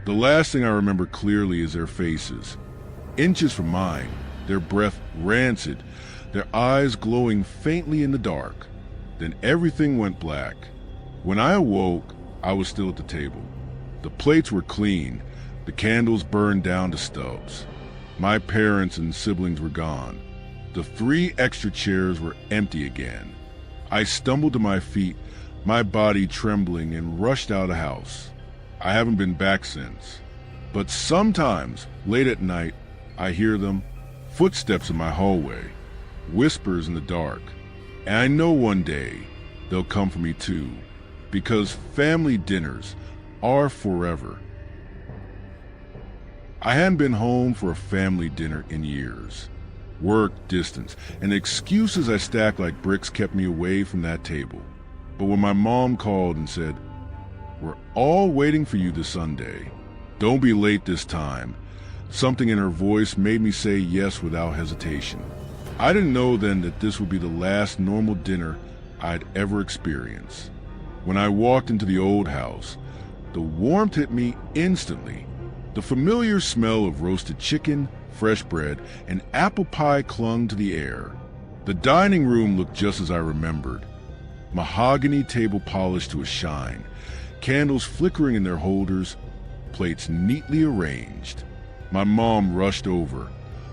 The last thing I remember clearly is their faces. Inches from mine, their breath rancid, their eyes glowing faintly in the dark. Then everything went black. When I awoke, I was still at the table. The plates were clean, the candles burned down to stubs. My parents and siblings were gone. The 3 extra chairs were empty again. I stumbled to my feet, my body trembling, and rushed out of the house. I haven't been back since. But sometimes, late at night, I hear them, footsteps in my hallway, whispers in the dark. And I know one day they'll come for me too, because family dinners are forever. I hadn't been home for a family dinner in years. Work, distance, and excuses I stacked like bricks kept me away from that table. But when my mom called and said, "We're all waiting for you this Sunday. Don't be late this time," something in her voice made me say yes without hesitation. I didn't know then that this would be the last normal dinner I'd ever experienced. When I walked into the old house, the warmth hit me instantly. The familiar smell of roasted chicken, fresh bread, and apple pie clung to the air. The dining room looked just as I remembered. Mahogany table polished to a shine, candles flickering in their holders, plates neatly arranged. My mom rushed over,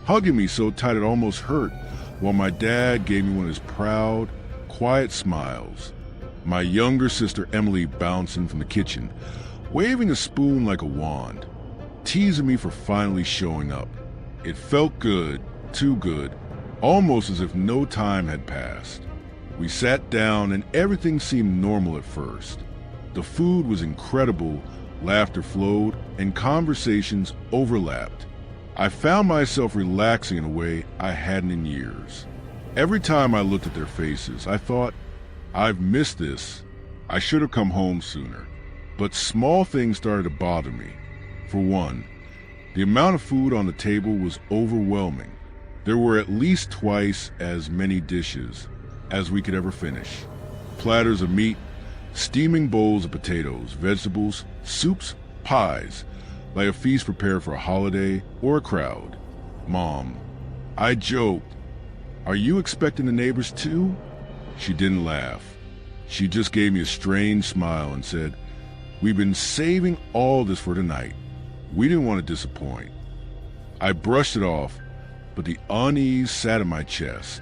hugging me so tight it almost hurt, while my dad gave me one of his proud, quiet smiles. My younger sister Emily bounced in from the kitchen, waving a spoon like a wand, teasing me for finally showing up. It felt good, too good, almost as if no time had passed. We sat down and everything seemed normal at first. The food was incredible, laughter flowed, and conversations overlapped. I found myself relaxing in a way I hadn't in years. Every time I looked at their faces, I thought, I've missed this. I should have come home sooner. But small things started to bother me. For one, the amount of food on the table was overwhelming. There were at least twice as many dishes as we could ever finish. Platters of meat, steaming bowls of potatoes, vegetables, soups, pies, like a feast prepared for a holiday or a crowd. Mom, I joked, "Are you expecting the neighbors too?" She didn't laugh. She just gave me a strange smile and said, "We've been saving all this for tonight. We didn't want to disappoint." I brushed it off, but the unease sat in my chest.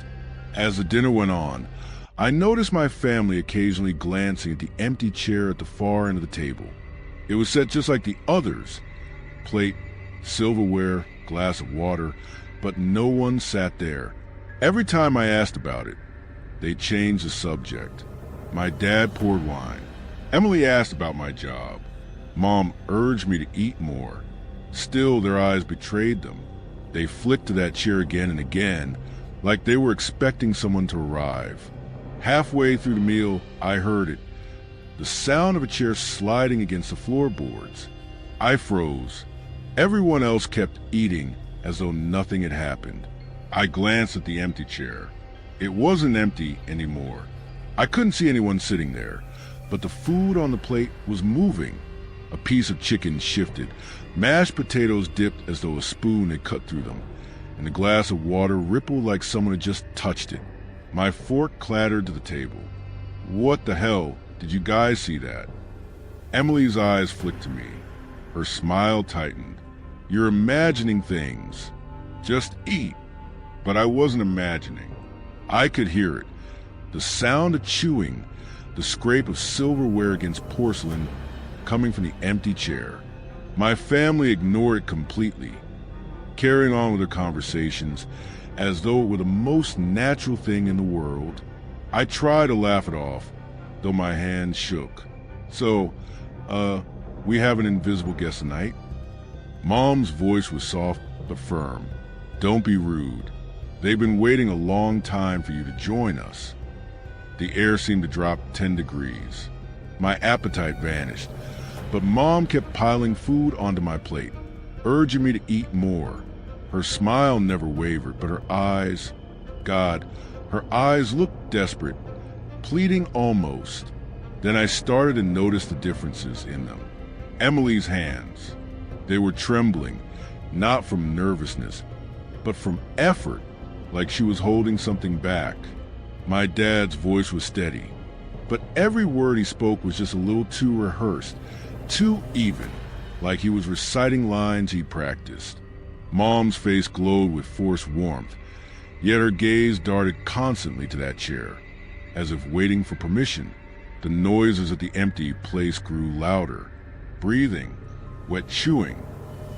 As the dinner went on, I noticed my family occasionally glancing at the empty chair at the far end of the table. It was set just like the others. Plate, silverware, glass of water, but no one sat there. Every time I asked about it, they changed the subject. My dad poured wine. Emily asked about my job. Mom urged me to eat more. Still, their eyes betrayed them. They flicked to that chair again and again, like they were expecting someone to arrive. Halfway through the meal, I heard it. The sound of a chair sliding against the floorboards. I froze. Everyone else kept eating as though nothing had happened. I glanced at the empty chair. It wasn't empty anymore. I couldn't see anyone sitting there, but the food on the plate was moving. A piece of chicken shifted. Mashed potatoes dipped as though a spoon had cut through them, and a glass of water rippled like someone had just touched it. My fork clattered to the table. "What the hell? Did you guys see that?" Emily's eyes flicked to me. Her smile tightened. "You're imagining things. Just eat." But I wasn't imagining. I could hear it. The sound of chewing, the scrape of silverware against porcelain coming from the empty chair. My family ignored it completely, carrying on with their conversations as though it were the most natural thing in the world. I tried to laugh it off, though my hands shook. "So, we have an invisible guest tonight?" Mom's voice was soft but firm. "Don't be rude. They've been waiting a long time for you to join us." The air seemed to drop 10 degrees. My appetite vanished, but Mom kept piling food onto my plate, urging me to eat more. Her smile never wavered, but her eyes, God, her eyes looked desperate, pleading almost. Then I started to notice the differences in them. Emily's hands. They were trembling, not from nervousness, but from effort, like she was holding something back. My dad's voice was steady, but every word he spoke was just a little too rehearsed, too even, like he was reciting lines he practiced. Mom's face glowed with forced warmth, yet her gaze darted constantly to that chair, as if waiting for permission. The noises at the empty place grew louder. Breathing, wet chewing,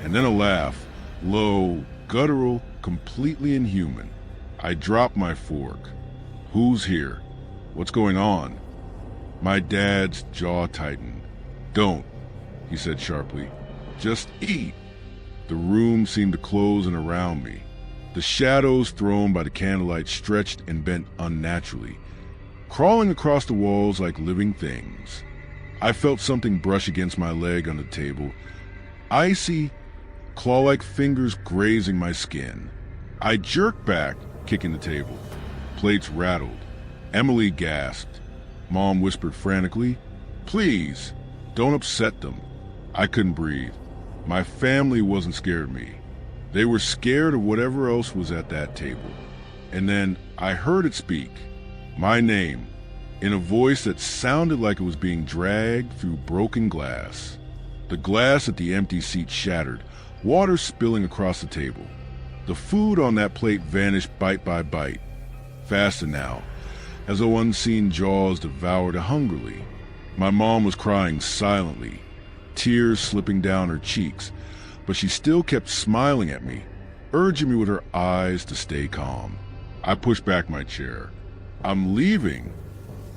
and then a laugh, low, guttural, completely inhuman. I dropped my fork. "Who's here? What's going on?" My dad's jaw tightened. "Don't," he said sharply. "Just eat." The room seemed to close in around me. The shadows thrown by the candlelight stretched and bent unnaturally, crawling across the walls like living things. I felt something brush against my leg on the table, icy, claw-like fingers grazing my skin. I jerked back, kicking the table. Plates rattled. Emily gasped. Mom whispered frantically, "Please, don't upset them." I couldn't breathe. My family wasn't scared of me. They were scared of whatever else was at that table. And then I heard it speak. My name, in a voice that sounded like it was being dragged through broken glass. The glass at the empty seat shattered, water spilling across the table. The food on that plate vanished bite by bite, faster now, as though unseen jaws devoured it hungrily. My mom was crying silently, tears slipping down her cheeks, but she still kept smiling at me, urging me with her eyes to stay calm. I pushed back my chair. "I'm leaving."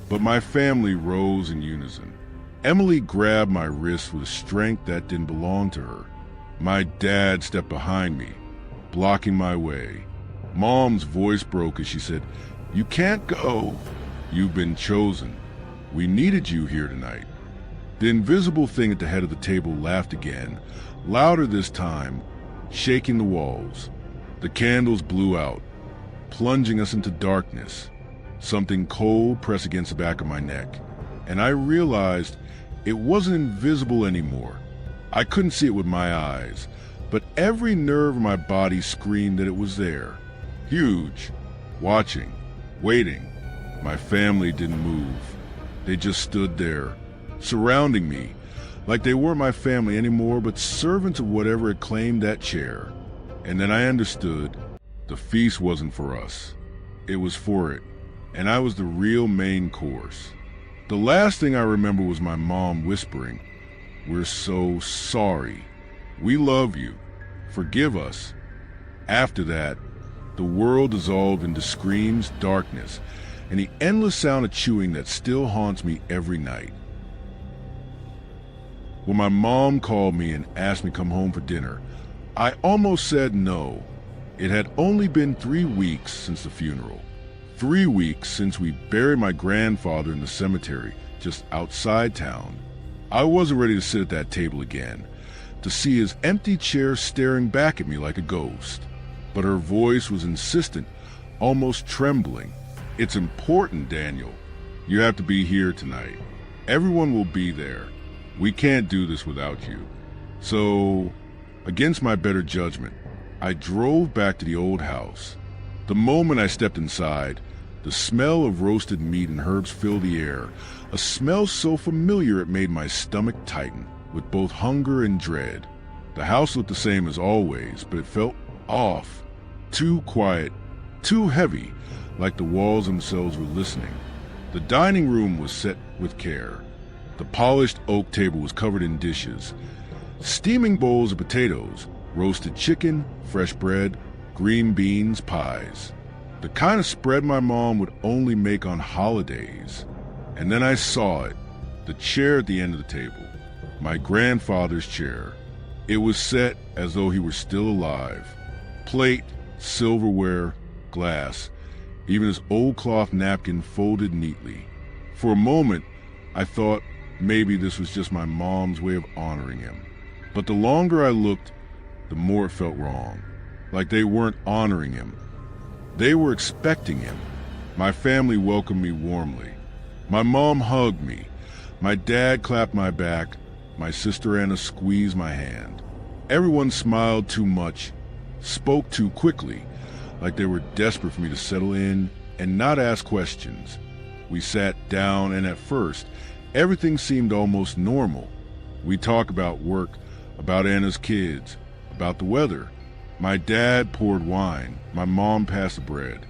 But my family rose in unison. Emily grabbed my wrist with a strength that didn't belong to her. My dad stepped behind me, blocking my way. Mom's voice broke as she said, "You can't go." You've been chosen. We needed you here tonight." The invisible thing at the head of the table laughed again, louder this time, shaking the walls. The candles blew out, plunging us into darkness. Something cold pressed against the back of my neck, and I realized it wasn't invisible anymore. I couldn't see it with my eyes, but every nerve in my body screamed that it was there. Huge, watching, waiting. My family didn't move. They just stood there, surrounding me, like they weren't my family anymore, but servants of whatever had claimed that chair. And then I understood the feast wasn't for us. It was for it, and I was the real main course. The last thing I remember was my mom whispering, "We're so sorry. We love you. Forgive us." After that, the world dissolved into screams, darkness, and the endless sound of chewing that still haunts me every night. When my mom called me and asked me to come home for dinner, I almost said no. It had only been 3 weeks since the funeral. 3 weeks since we buried my grandfather in the cemetery just outside town. I wasn't ready to sit at that table again, to see his empty chair staring back at me like a ghost. But her voice was insistent, almost trembling. "It's important, Daniel. You have to be here tonight. Everyone will be there. We can't do this without you." So, against my better judgment, I drove back to the old house. The moment I stepped inside, the smell of roasted meat and herbs filled the air, a smell so familiar it made my stomach tighten with both hunger and dread. The house looked the same as always, but it felt off, too quiet, too heavy, like the walls themselves were listening. The dining room was set with care. The polished oak table was covered in dishes, steaming bowls of potatoes, roasted chicken, fresh bread, green beans, pies. The kind of spread my mom would only make on holidays. And then I saw it, the chair at the end of the table, my grandfather's chair. It was set as though he were still alive. Plate, silverware, glass, even his old cloth napkin folded neatly. For a moment, I thought maybe this was just my mom's way of honoring him. But the longer I looked, the more it felt wrong. Like they weren't honoring him. They were expecting him. My family welcomed me warmly. My mom hugged me. My dad clapped my back. My sister Anna squeezed my hand. Everyone smiled too much, spoke too quickly, like they were desperate for me to settle in and not ask questions. We sat down, and at first, everything seemed almost normal. We talked about work, about Anna's kids, about the weather. My dad poured wine. My mom passed the bread.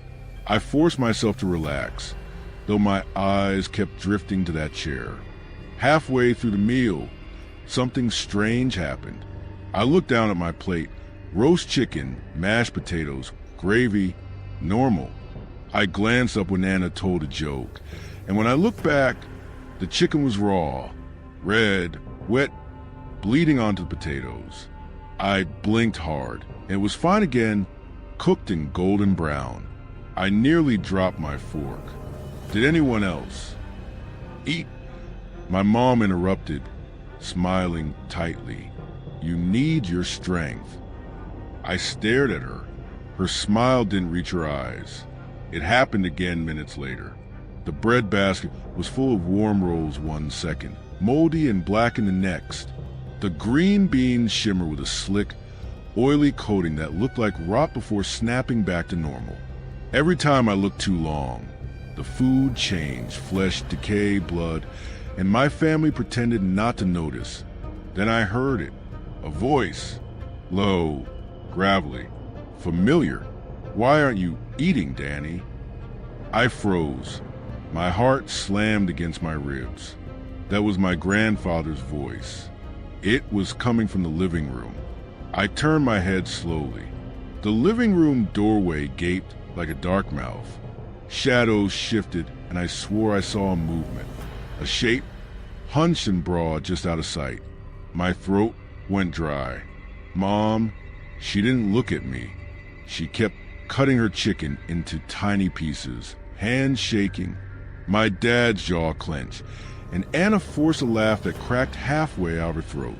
I forced myself to relax, though my eyes kept drifting to that chair. Halfway through the meal, something strange happened. I looked down at my plate. Roast chicken, mashed potatoes, gravy, normal. I glanced up when Anna told a joke, and when I looked back, the chicken was raw, red, wet, bleeding onto the potatoes. I blinked hard, and it was fine again, cooked in golden brown. I nearly dropped my fork. Did anyone else eat? My mom interrupted, smiling tightly. "You need your strength." I stared at her. Her smile didn't reach her eyes. It happened again minutes later. The bread basket was full of warm rolls 1 second, moldy and blackened the next. The green beans shimmer with a slick, oily coating that looked like rot before snapping back to normal. Every time I looked too long, the food changed, flesh, decay, blood, and my family pretended not to notice. Then I heard it, a voice, low, gravelly, familiar. "Why aren't you eating, Danny?" I froze. My heart slammed against my ribs. That was my grandfather's voice. It was coming from the living room. I turned my head slowly. The living room doorway gaped like a dark mouth. Shadows shifted, and I swore I saw a movement. A shape, hunched and broad just out of sight. My throat went dry. Mom, she didn't look at me. She kept cutting her chicken into tiny pieces, hands shaking. My dad's jaw clenched, and Anna forced a laugh that cracked halfway out her throat.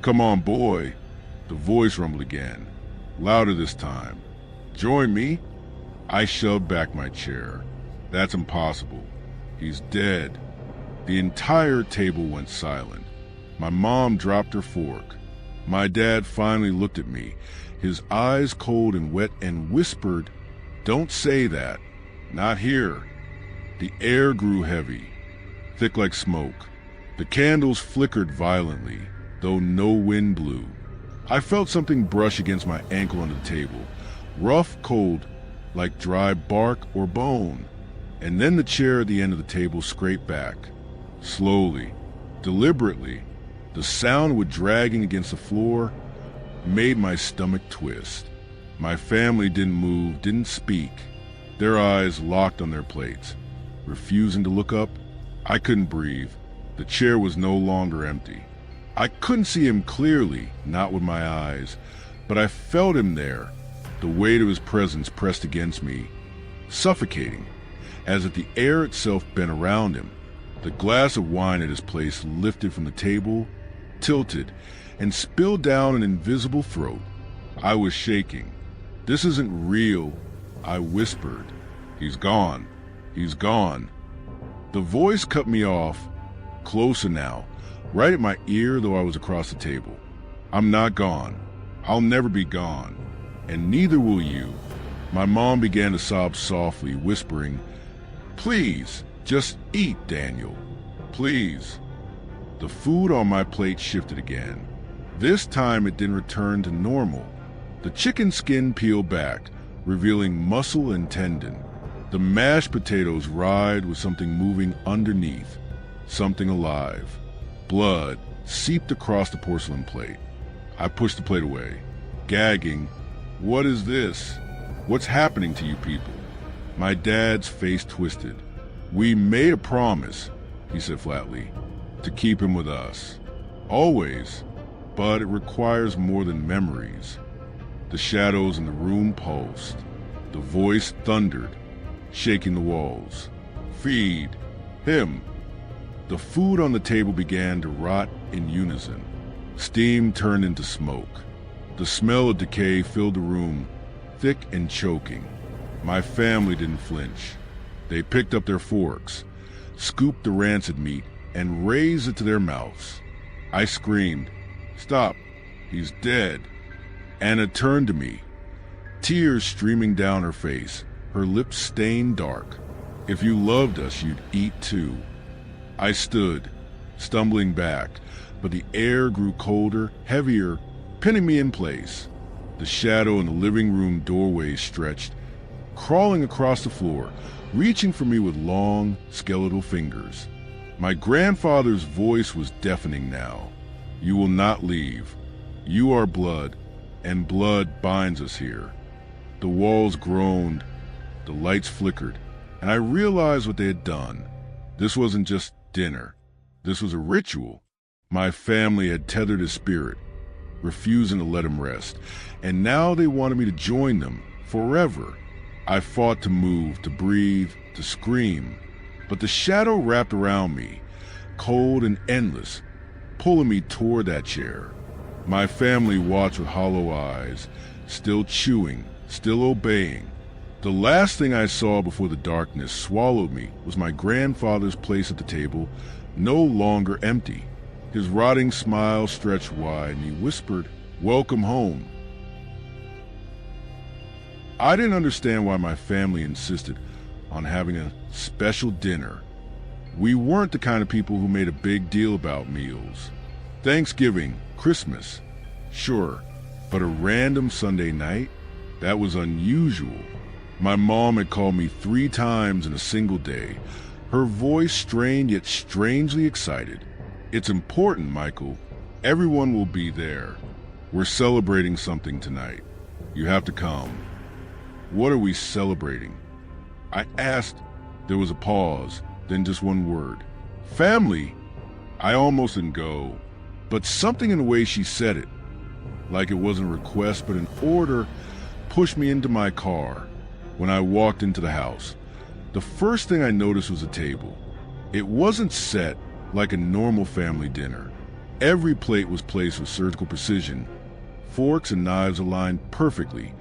"Come on, boy," the voice rumbled again, louder this time. "Join me?" I shoved back my chair. "That's impossible. He's dead." The entire table went silent. My mom dropped her fork. My dad finally looked at me, his eyes cold and wet, and whispered, "Don't say that. Not here." The air grew heavy, thick like smoke. The candles flickered violently, though no wind blew. I felt something brush against my ankle on the table, rough, cold, like dry bark or bone. And then the chair at the end of the table scraped back. Slowly, deliberately, the sound with dragging against the floor made my stomach twist. My family didn't move, didn't speak. Their eyes locked on their plates, refusing to look up. I couldn't breathe. The chair was no longer empty. I couldn't see him clearly, not with my eyes, but I felt him there, the weight of his presence pressed against me, suffocating, as if the air itself bent around him. The glass of wine at his place lifted from the table, tilted, and spilled down an invisible throat. I was shaking. "This isn't real," I whispered. "He's gone. He's gone." The voice cut me off, closer now, right at my ear though I was across the table. "I'm not gone. I'll never be gone. And neither will you." My mom began to sob softly, whispering, "Please, just eat, Daniel. Please." The food on my plate shifted again. This time it didn't return to normal. The chicken skin peeled back, revealing muscle and tendon. The mashed potatoes writhed with something moving underneath, something alive. Blood seeped across the porcelain plate. I pushed the plate away, gagging. "What is this? What's happening to you people?" My dad's face twisted. "We made a promise," he said flatly, "to keep him with us. Always, but it requires more than memories." The shadows in the room pulsed. The voice thundered, shaking the walls. "Feed him." The food on the table began to rot in unison. Steam turned into smoke. The smell of decay filled the room, thick and choking. My family didn't flinch. They picked up their forks, scooped the rancid meat, and raised it to their mouths. I screamed, "Stop! He's dead!" Anna turned to me, tears streaming down her face, her lips stained dark. "If you loved us, you'd eat too." I stood, stumbling back, but the air grew colder, heavier, pinning me in place. The shadow in the living room doorway stretched, crawling across the floor, reaching for me with long, skeletal fingers. My grandfather's voice was deafening now. "You will not leave. You are blood, and blood binds us here." The walls groaned, the lights flickered, and I realized what they had done. This wasn't just dinner. This was a ritual. My family had tethered his spirit, refusing to let him rest, and now they wanted me to join them forever. I fought to move, to breathe, to scream, but the shadow wrapped around me, cold and endless, pulling me toward that chair. My family watched with hollow eyes, still chewing, still obeying. The last thing I saw before the darkness swallowed me was my grandfather's place at the table, no longer empty. His rotting smile stretched wide, and he whispered, "Welcome home." I didn't understand why my family insisted on having a special dinner. We weren't the kind of people who made a big deal about meals. Thanksgiving, Christmas, sure, but a random Sunday night? That was unusual. My mom had called me 3 times in a single day, her voice strained yet strangely excited. "It's important, Michael. Everyone will be there. We're celebrating something tonight. You have to come." "What are we celebrating?" I asked. There was a pause, then just one word. "Family." I almost didn't go, but something in the way she said it, like it wasn't a request but an order, pushed me into my car. When I walked into the house, The first thing I noticed was a table. It wasn't set like a normal family dinner. Every plate was placed with surgical precision, forks and knives aligned perfectly,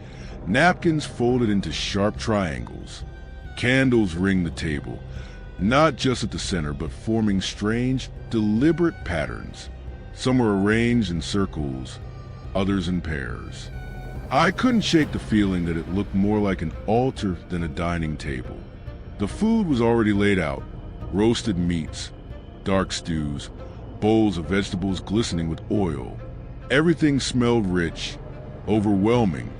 napkins folded into sharp triangles. Candles ringed the table, not just at the center, but forming strange, deliberate patterns. Some were arranged in circles, others in pairs. I couldn't shake the feeling that it looked more like an altar than a dining table. The food was already laid out: roasted meats, dark stews, bowls of vegetables glistening with oil. Everything smelled rich, overwhelming,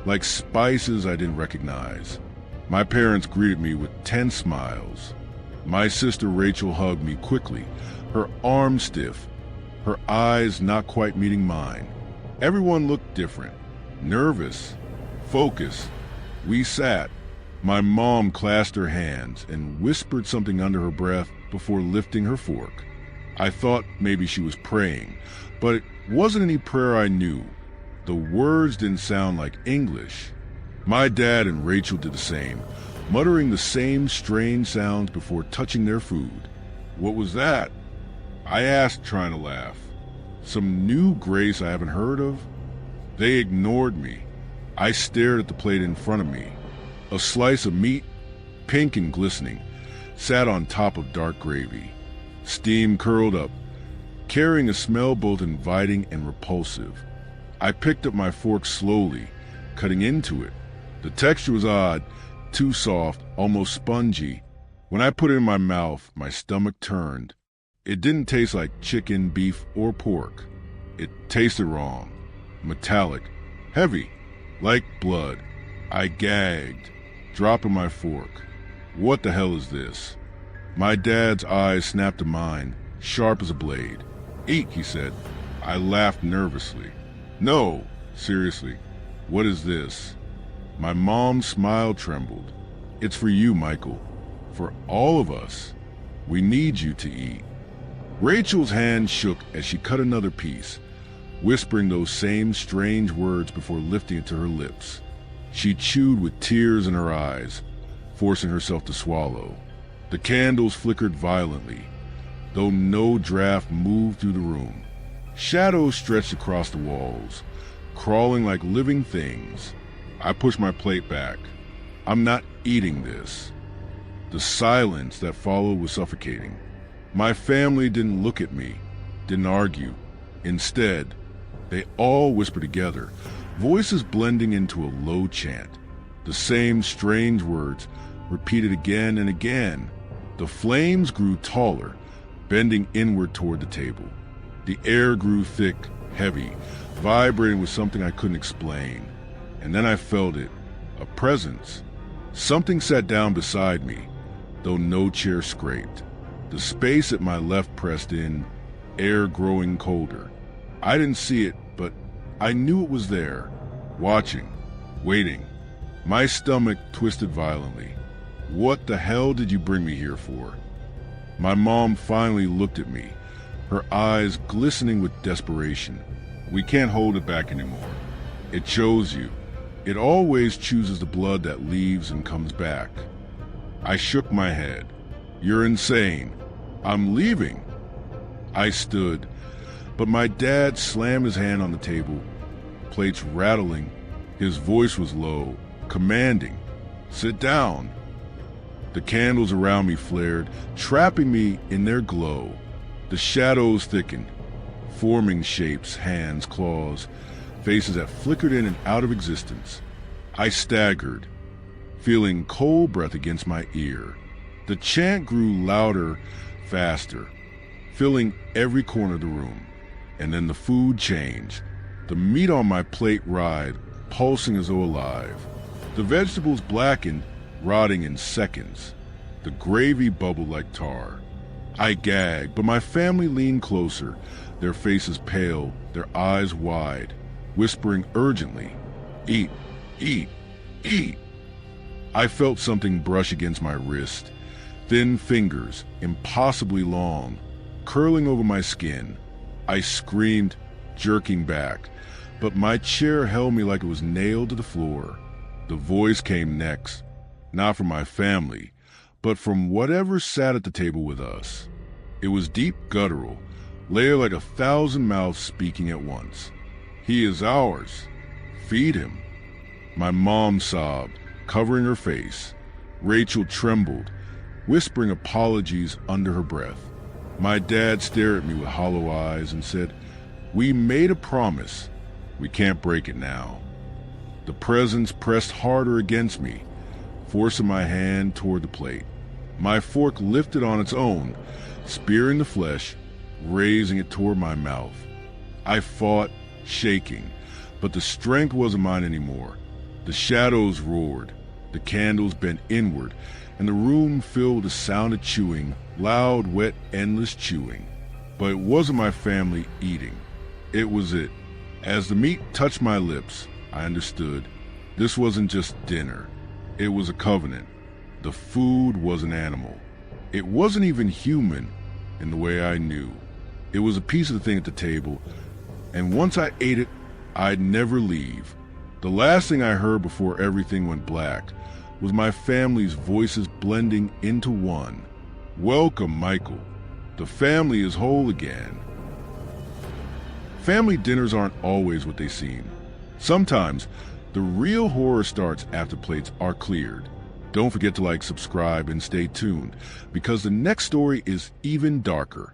like spices I didn't recognize. My parents greeted me with tense smiles. My sister Rachel hugged me quickly, her arms stiff, her eyes not quite meeting mine. Everyone looked different, nervous, focused. We sat. My mom clasped her hands and whispered something under her breath before lifting her fork. I thought maybe she was praying, but it wasn't any prayer I knew. The words didn't sound like English. My dad and Rachel did the same, muttering the same strange sounds before touching their food. What was that? I asked, trying to laugh. Some new grace I haven't heard of? They ignored me. I stared at the plate in front of me. A slice of meat, pink and glistening, sat on top of dark gravy. Steam curled up, carrying a smell both inviting and repulsive. I picked up my fork slowly, cutting into it. The texture was odd, too soft, almost spongy. When I put it in my mouth, my stomach turned. It didn't taste like chicken, beef, or pork. It tasted wrong, metallic, heavy, like blood. I gagged, dropping my fork. What the hell is this? My dad's eyes snapped to mine, sharp as a blade. Eat, he said. I laughed nervously. No, seriously, what is this? My mom's smile trembled. It's for you, Michael. For all of us. We need you to eat. Rachel's hand shook as she cut another piece, whispering those same strange words before lifting it to her lips. She chewed with tears in her eyes, forcing herself to swallow. The candles flickered violently, though no draft moved through the room. Shadows stretched across the walls, crawling like living things. I pushed my plate back. I'm not eating this. The silence that followed was suffocating. My family didn't look at me, didn't argue. Instead, they all whispered together, voices blending into a low chant. The same strange words, repeated again and again. The flames grew taller, bending inward toward the table. The air grew thick, heavy, vibrating with something I couldn't explain. And then I felt it, a presence. Something sat down beside me, though no chair scraped. The space at my left pressed in, air growing colder. I didn't see it, but I knew it was there, watching, waiting. My stomach twisted violently. What the hell did you bring me here for? My mom finally looked at me, her eyes glistening with desperation. We can't hold it back anymore. It chose you. It always chooses the blood that leaves and comes back. I shook my head. You're insane. I'm leaving. I stood, but my dad slammed his hand on the table, plates rattling. His voice was low, commanding. Sit down. The candles around me flared, trapping me in their glow. The shadows thickened, forming shapes, hands, claws, faces that flickered in and out of existence. I staggered, feeling cold breath against my ear. The chant grew louder, faster, filling every corner of the room. And then the food changed. The meat on my plate writhed, pulsing as though alive. The vegetables blackened, rotting in seconds. The gravy bubbled like tar. I gagged, but my family leaned closer, their faces pale, their eyes wide, whispering urgently, "Eat, eat, eat." I felt something brush against my wrist, thin fingers, impossibly long, curling over my skin. I screamed, jerking back, but my chair held me like it was nailed to the floor. The voice came next, not from my family, but from whatever sat at the table with us. It was deep, guttural, layered like 1,000 mouths speaking at once. "He is ours. Feed him." My mom sobbed, covering her face. Rachel trembled, whispering apologies under her breath. My dad stared at me with hollow eyes and said, "We made a promise. We can't break it now." The presence pressed harder against me, forcing my hand toward the plate. My fork lifted on its own, spearing the flesh, raising it toward my mouth. I fought, shaking, but the strength wasn't mine anymore. The shadows roared, the candles bent inward, and the room filled with the sound of chewing, loud, wet, endless chewing. But it wasn't my family eating. It was it. As the meat touched my lips, I understood. This wasn't just dinner. It was a covenant. The food was an animal. It wasn't even human in the way I knew. It was a piece of the thing at the table, and once I ate it, I'd never leave. The last thing I heard before everything went black was my family's voices blending into one. "Welcome, Michael. The family is whole again." Family dinners aren't always what they seem. Sometimes, the real horror starts after plates are cleared. Don't forget to like, subscribe, and stay tuned, because the next story is even darker.